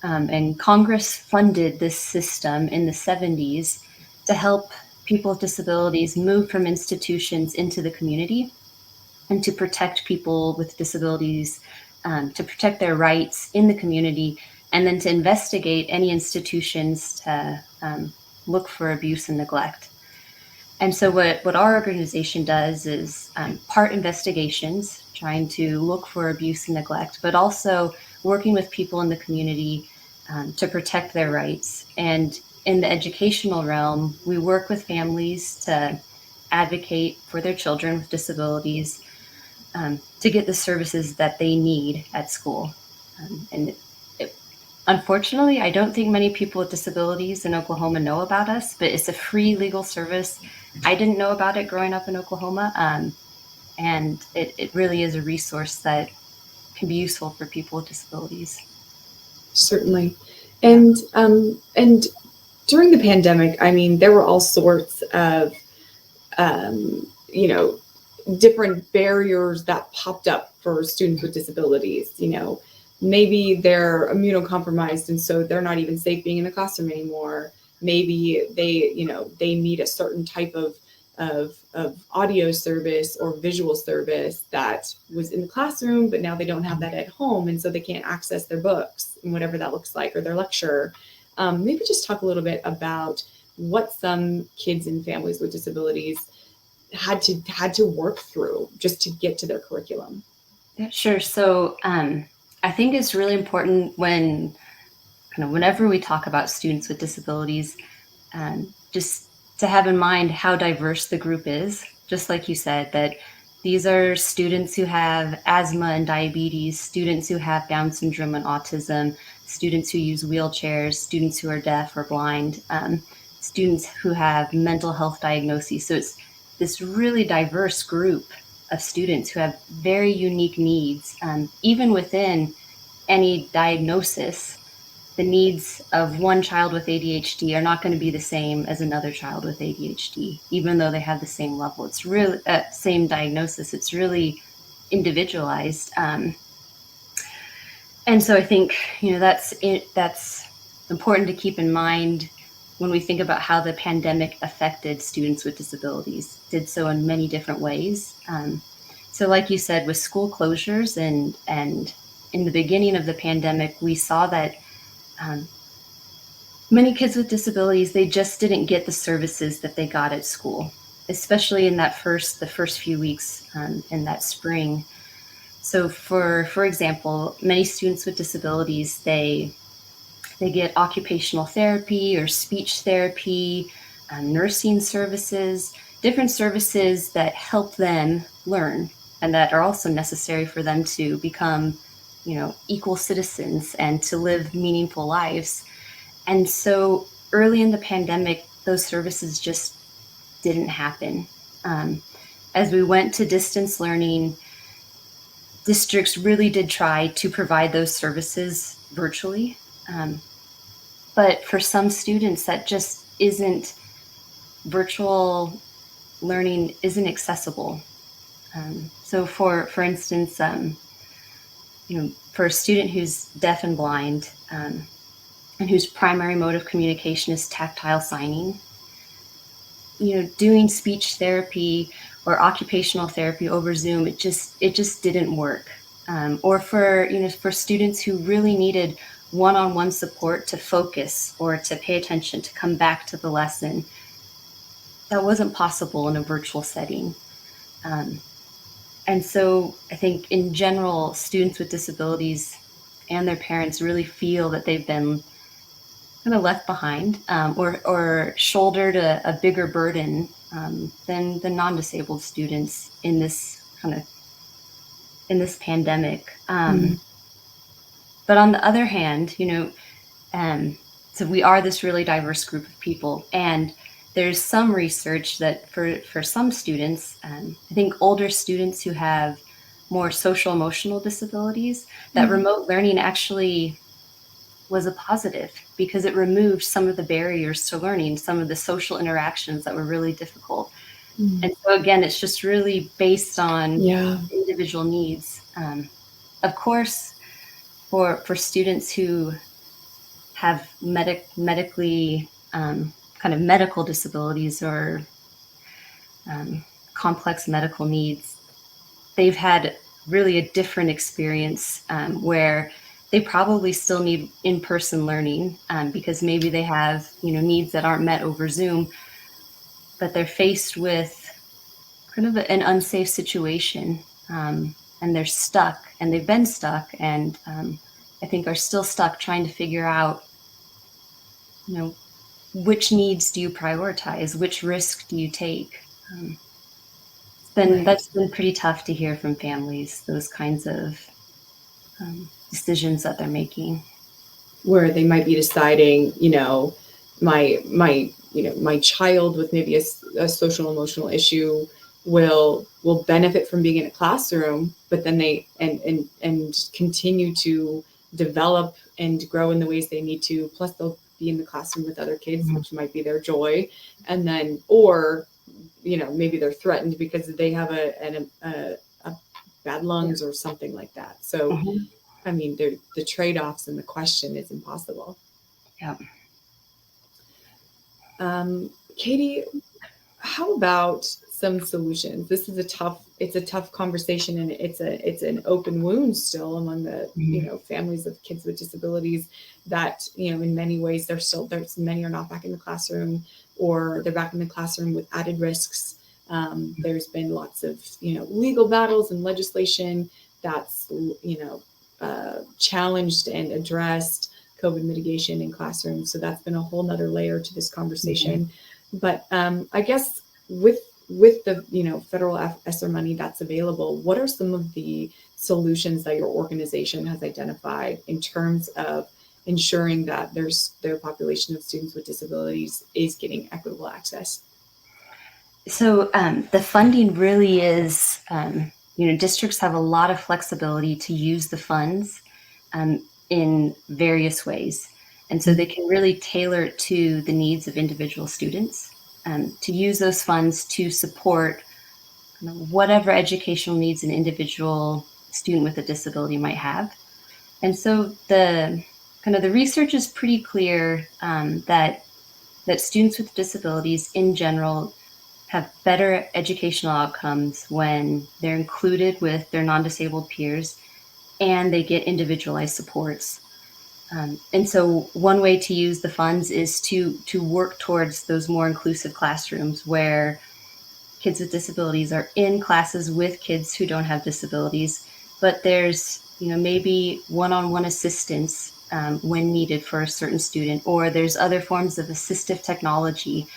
And Congress funded this system in the 70s to help people with disabilities move from institutions into the community, and to protect people with disabilities, to protect their rights in the community, and then to investigate any institutions to look for abuse and neglect. And so what our organization does is part investigations, trying to look for abuse and neglect, but also working with people in the community to protect their rights. And in the educational realm, we work with families to advocate for their children with disabilities, to get the services that they need at school. Unfortunately, I don't think many people with disabilities in Oklahoma know about us, but it's a free legal service. I didn't know about it growing up in Oklahoma, and it really is a resource that can be useful for people with disabilities. Certainly. And during the pandemic, I mean, there were all sorts of, different barriers that popped up for students with disabilities. Maybe they're immunocompromised, and so they're not even safe being in the classroom anymore. Maybe they need a certain type of audio service or visual service that was in the classroom, but now they don't have that at home, and so they can't access their books and whatever that looks like, or their lecture. Maybe just talk a little bit about what some kids and families with disabilities had to work through just to get to their curriculum. Yeah, sure. So I think it's really important whenever we talk about students with disabilities, just to have in mind how diverse the group is. Just like you said, that these are students who have asthma and diabetes, students who have Down syndrome and autism, students who use wheelchairs, students who are deaf or blind, students who have mental health diagnoses. So it's this really diverse group of students who have very unique needs. Even within any diagnosis, the needs of one child with ADHD are not going to be the same as another child with ADHD, even though they have the same level. It's really same diagnosis. It's really individualized. And so I think, that's important to keep in mind when we think about how the pandemic affected students with disabilities. It did so in many different ways. So like you said, with school closures and in the beginning of the pandemic, we saw that um, many kids with disabilities, they just didn't get the services that they got at school, especially in the first few weeks in that spring. So for example, many students with disabilities, they get occupational therapy or speech therapy, nursing services, different services that help them learn and that are also necessary for them to become, equal citizens and to live meaningful lives. And so early in the pandemic, those services just didn't happen. As we went to distance learning, districts really did try to provide those services virtually. But for some students, that just isn't, virtual learning isn't accessible. So for instance, for a student who's deaf and blind, and whose primary mode of communication is tactile signing, doing speech therapy or occupational therapy over Zoom, it just didn't work. Or for students who really needed one-on-one support to focus or to pay attention, to come back to the lesson, that wasn't possible in a virtual setting. And so I think in general, students with disabilities and their parents really feel that they've been kind of left behind, or shouldered a bigger burden than the non-disabled students in this pandemic. But on the other hand, so we are this really diverse group of people, and there's some research that for some students, I think older students who have more social emotional disabilities, that remote learning actually was a positive because it removed some of the barriers to learning, some of the social interactions that were really difficult. And so again, it's just really based on individual needs. Of course, for students who have medically kind of medical disabilities or complex medical needs, they've had really a different experience where they probably still need in-person learning because maybe they have needs that aren't met over Zoom, but they're faced with kind of an unsafe situation, and they're stuck, and they've been stuck, and I think are still stuck trying to figure out which needs do you prioritize, which risk do you take. That's been pretty tough to hear from families, those kinds of decisions that they're making, where they might be deciding, my child with maybe a social emotional issue will benefit from being in a classroom, but then they and continue to develop and grow in the ways they need to. Plus, they'll be in the classroom with other kids, which might be their joy, and then or maybe they're threatened because they have a bad lungs or something like that. So. I mean, the trade-offs and the question is impossible. Yeah. Katie, how about some solutions? This is a tough conversation, and it's an open wound still among the families of kids with disabilities that in many ways there's many are not back in the classroom, or they're back in the classroom with added risks. There's been lots of legal battles and legislation that's challenged and addressed COVID mitigation in classrooms. So that's been a whole nother layer to this conversation. But I guess with the federal ESSER money that's available, what are some of the solutions that your organization has identified in terms of ensuring that their population of students with disabilities is getting equitable access? So the funding really is, districts have a lot of flexibility to use the funds in various ways. And so they can really tailor it to the needs of individual students, to use those funds to support whatever educational needs an individual student with a disability might have. And so the research is pretty clear that students with disabilities in general, have better educational outcomes when they're included with their non-disabled peers and they get individualized supports. And so one way to use the funds is to work towards those more inclusive classrooms where kids with disabilities are in classes with kids who don't have disabilities, but there's maybe one-on-one assistance when needed for a certain student, or there's other forms of assistive technology,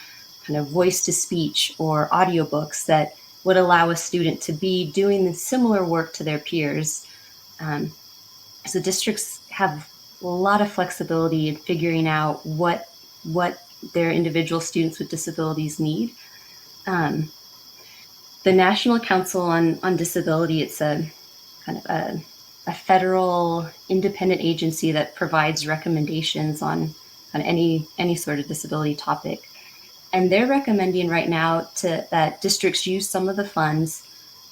kind of voice to speech or audiobooks that would allow a student to be doing the similar work to their peers. So districts have a lot of flexibility in figuring out what their individual students with disabilities need. The National Council on Disability, it's a kind of a federal independent agency that provides recommendations on any sort of disability topic. And they're recommending right now that districts use some of the funds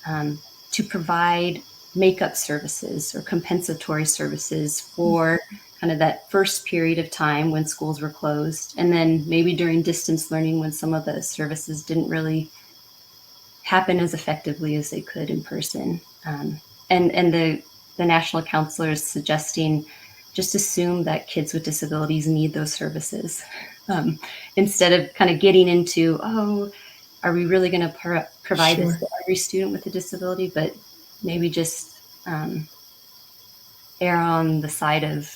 to provide makeup services or compensatory services for kind of that first period of time when schools were closed, and then maybe during distance learning when some of the services didn't really happen as effectively as they could in person. And the National Council is suggesting just assume that kids with disabilities need those services instead of kind of getting into, are we really going to provide this to every student with a disability, but maybe just err on the side of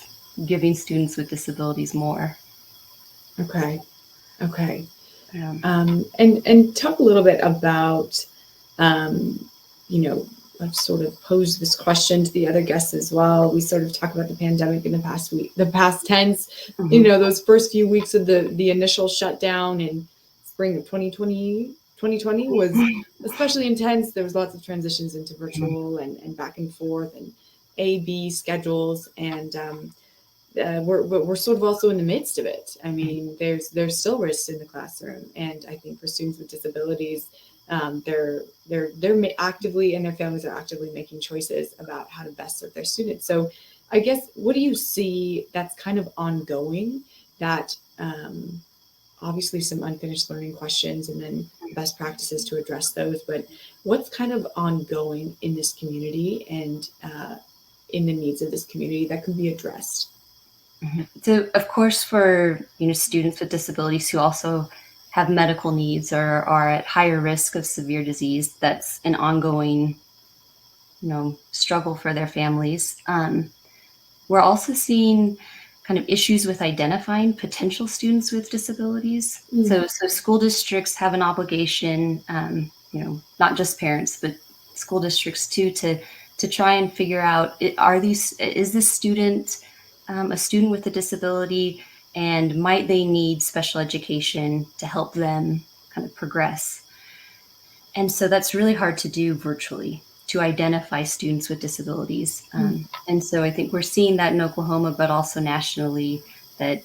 giving students with disabilities more. Okay. Yeah. And talk a little bit about, I've sort of posed this question to the other guests as well. We sort of talk about the pandemic in the past week, the past tense, those first few weeks of the initial shutdown in spring of 2020 was especially intense. There was lots of transitions into virtual and back and forth and A/B schedules. And we're sort of also in the midst of it. I mean, there's still risks in the classroom. And I think for students with disabilities, they're actively, and their families are actively making choices about how to best serve their students. So I guess, what do you see that's kind of ongoing, that obviously some unfinished learning questions and then best practices to address those, but what's kind of ongoing in this community and in the needs of this community that could be addressed? So of course, for students with disabilities who also have medical needs or are at higher risk of severe disease, that's an ongoing struggle for their families. We're also seeing kind of issues with identifying potential students with disabilities. So school districts have an obligation, not just parents, but school districts too, to try and figure out, is this student a student with a disability, and might they need special education to help them kind of progress? And so that's really hard to do virtually, to identify students with disabilities. And so I think we're seeing that in Oklahoma, but also nationally, that,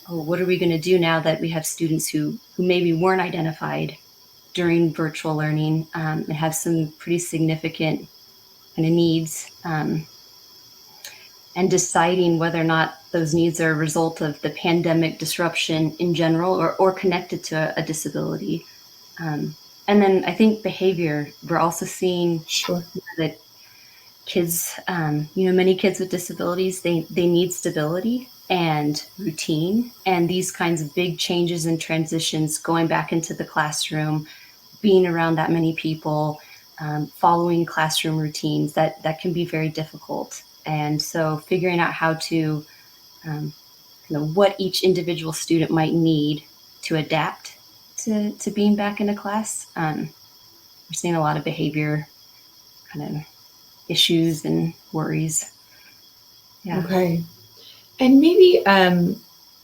what are we going to do now that we have students who maybe weren't identified during virtual learning and have some pretty significant kind of needs, and deciding whether or not those needs are a result of the pandemic disruption in general or connected to a disability. And then I think behavior, we're also seeing that kids, many kids with disabilities, they need stability and routine, and these kinds of big changes and transitions, going back into the classroom, being around that many people, following classroom routines, that can be very difficult. And so figuring out how to, what each individual student might need to adapt to being back in a class. We're seeing a lot of behavior kind of issues and worries. Yeah. Okay. And maybe and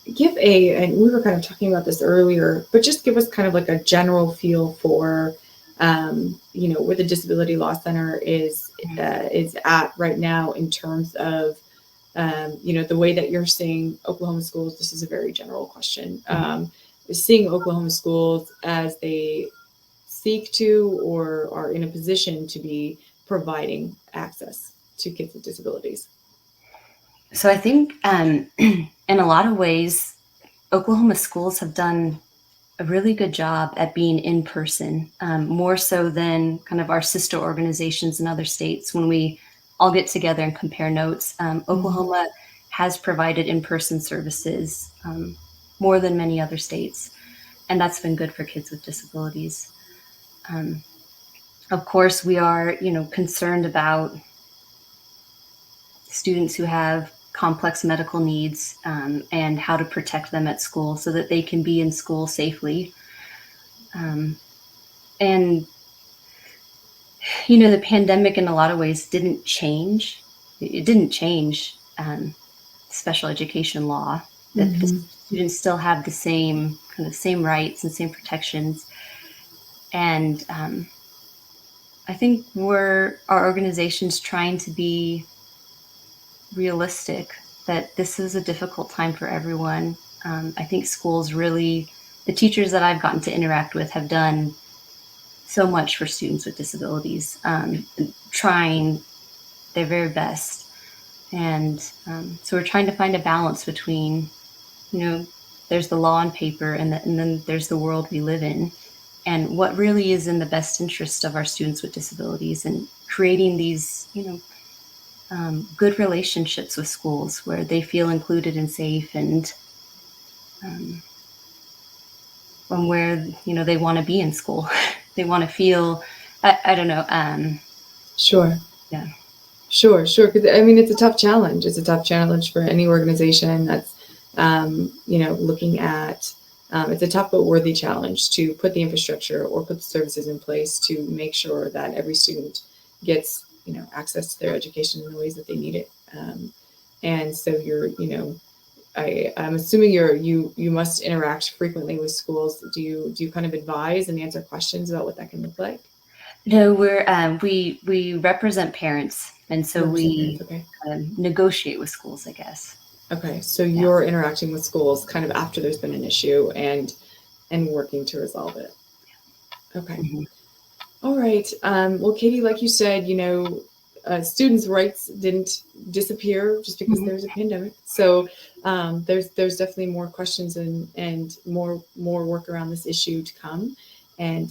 we were kind of talking about this earlier, but just give us kind of like a general feel for, where the Disability Law Center is at right now in terms of, the way that you're seeing Oklahoma schools. This is a very general question. Seeing Oklahoma schools as they seek to or are in a position to be providing access to kids with disabilities. So I think in a lot of ways, Oklahoma schools have done a really good job at being in person, more so than kind of our sister organizations in other states. When we all get together and compare notes, Oklahoma has provided in-person services more than many other states, and that's been good for kids with disabilities. Of course, we are, concerned about students who have complex medical needs, and how to protect them at school so that they can be in school safely. And, the pandemic in a lot of ways didn't change. It didn't change special education law. That the students still have the same rights and same protections. And I think our organization's trying to be realistic that this is a difficult time for everyone. I think schools really, the teachers that I've gotten to interact with have done so much for students with disabilities, trying their very best. And so we're trying to find a balance between, there's the law on paper and then there's the world we live in, and what really is in the best interest of our students with disabilities, and creating these, good relationships with schools where they feel included and safe, and where, they want to be in school. They want to feel, I don't know. Sure. Yeah. Sure. Because I mean, it's a tough challenge. It's a tough challenge for any organization that's, looking at. It's a tough but worthy challenge to put the infrastructure or put the services in place to make sure that every student gets, access to their education in the ways that they need it. And so I'm assuming you must interact frequently with schools. Do you kind of advise and answer questions about what that can look like? No, we represent parents, and so we negotiate with schools, I guess. Okay, so you're interacting with schools kind of after there's been an issue and working to resolve it. Okay. All right. Well, Katie, like you said, students' rights didn't disappear just because there was a pandemic. So there's definitely more questions and more work around this issue to come. And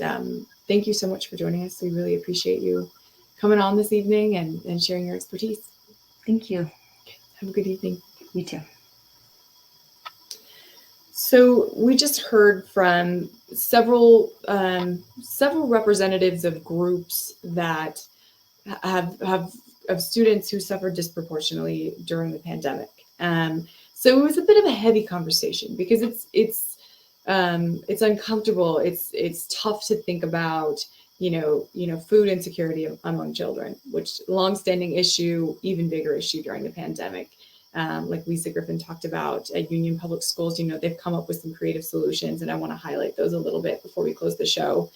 thank you so much for joining us. We really appreciate you coming on this evening and sharing your expertise. Thank you. Have a good evening. You too. So we just heard from several representatives of groups that have of students who suffered disproportionately during the pandemic. So it was a bit of a heavy conversation because it's uncomfortable. It's tough to think about, food insecurity among children, which longstanding issue, even bigger issue during the pandemic. Like Lisa Griffin talked about at Union Public Schools, they've come up with some creative solutions, and I want to highlight those a little bit before we close the show.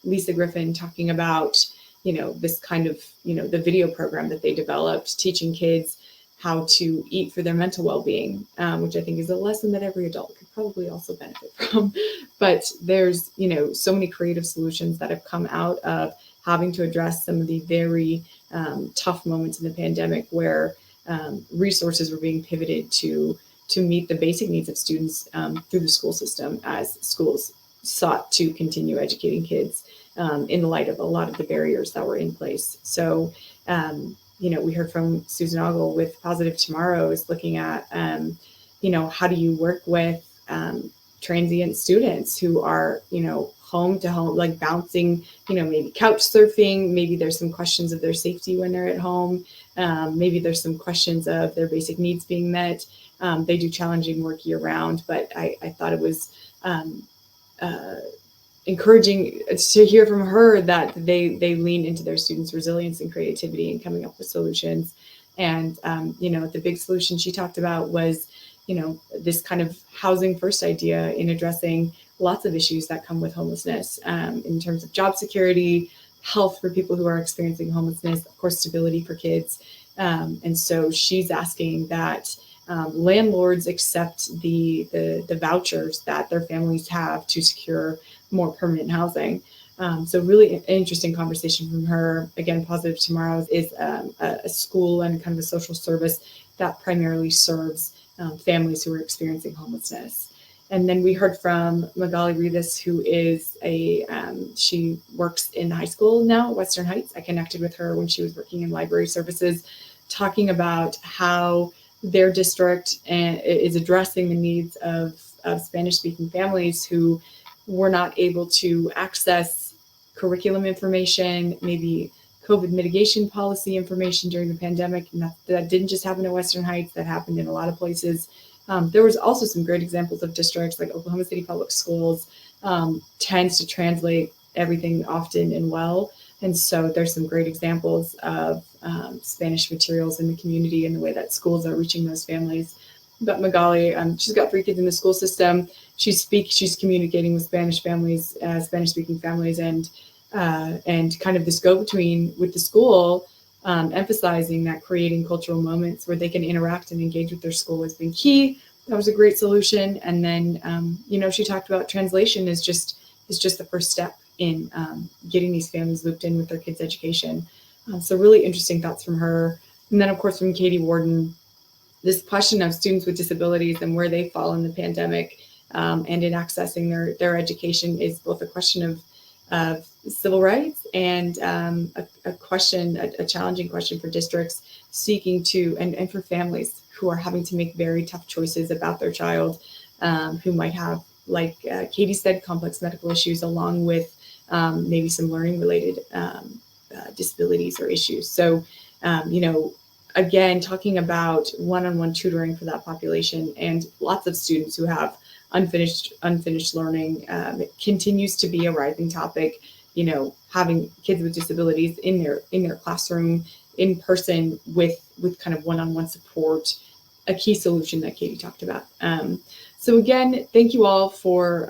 Lisa Griffin talking about, this kind of, the video program that they developed, teaching kids how to eat for their mental well-being, which I think is a lesson that every adult could probably also benefit from. But there's, so many creative solutions that have come out of having to address some of the very tough moments in the pandemic where resources were being pivoted to meet the basic needs of students through the school system as schools sought to continue educating kids in the light of a lot of the barriers that were in place. So, we heard from Susan Ogle with Positive Tomorrows looking at, how do you work with transient students who are, home to home, like bouncing, maybe couch surfing. Maybe there's some questions of their safety when they're at home. Maybe there's some questions of their basic needs being met. They do challenging work year round, but I thought it was encouraging to hear from her that they lean into their students' resilience and creativity and coming up with solutions. And, the big solution she talked about was, this kind of housing first idea in addressing lots of issues that come with homelessness, in terms of job security, health for people who are experiencing homelessness, of course, stability for kids. And so she's asking that landlords accept the vouchers that their families have to secure more permanent housing. So really an interesting conversation from her. Again, Positive Tomorrows is a school and kind of a social service that primarily serves families who are experiencing homelessness. And then we heard from Magali Rivas, who is she works in high school now, Western Heights. I connected with her when she was working in library services, talking about how their district is addressing the needs of Spanish-speaking families who were not able to access curriculum information, maybe COVID mitigation policy information during the pandemic. And that didn't just happen at Western Heights, that happened in a lot of places. There was also some great examples of districts like Oklahoma City Public Schools tends to translate everything often and well. And so there's some great examples of Spanish materials in the community and the way that schools are reaching those families. But Magali, she's got 3 kids in the school system. She's communicating with Spanish families, Spanish-speaking families, and kind of this go-between with the school, emphasizing that creating cultural moments where they can interact and engage with their school has been key. That was a great solution. And then, she talked about translation is just the first step in getting these families looped in with their kids' education. So really interesting thoughts from her. And then, of course, from Katie Warden, this question of students with disabilities and where they fall in the pandemic and in accessing their education is both a question of civil rights and a challenging question for districts seeking to, and for families who are having to make very tough choices about their child, who might have, like Katie said, complex medical issues along with maybe some learning related disabilities or issues. So, again, talking about one-on-one tutoring for that population and lots of students who have unfinished learning, it continues to be a rising topic. Having kids with disabilities in their classroom in person with kind of one-on-one support, a key solution that Katie talked about. So again, thank you all for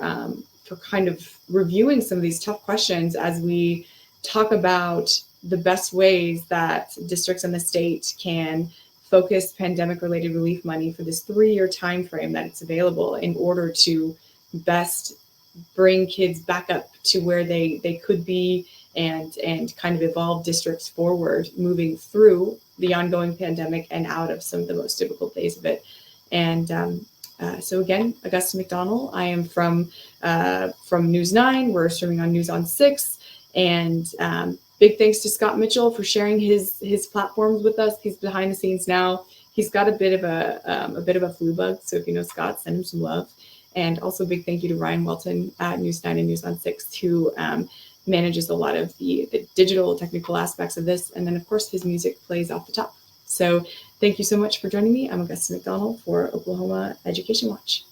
kind of reviewing some of these tough questions as we talk about the best ways that districts in the state can focus pandemic-related relief money for this 3-year time frame that it's available in order to best bring kids back up to where they could be and kind of evolve districts forward, moving through the ongoing pandemic and out of some of the most difficult days of it. And so again, Augusta McDonnell, I am from News 9. We're streaming on News on 6. And big thanks to Scott Mitchell for sharing his platforms with us. He's behind the scenes now. He's got a bit of a flu bug, so if you know Scott, send him some love. And also big thank you to Ryan Welton at News 9 and News on 6, who manages a lot of the digital technical aspects of this. And then of course his music plays off the top. So thank you so much for joining me. I'm Augusta McDonnell for Oklahoma Education Watch.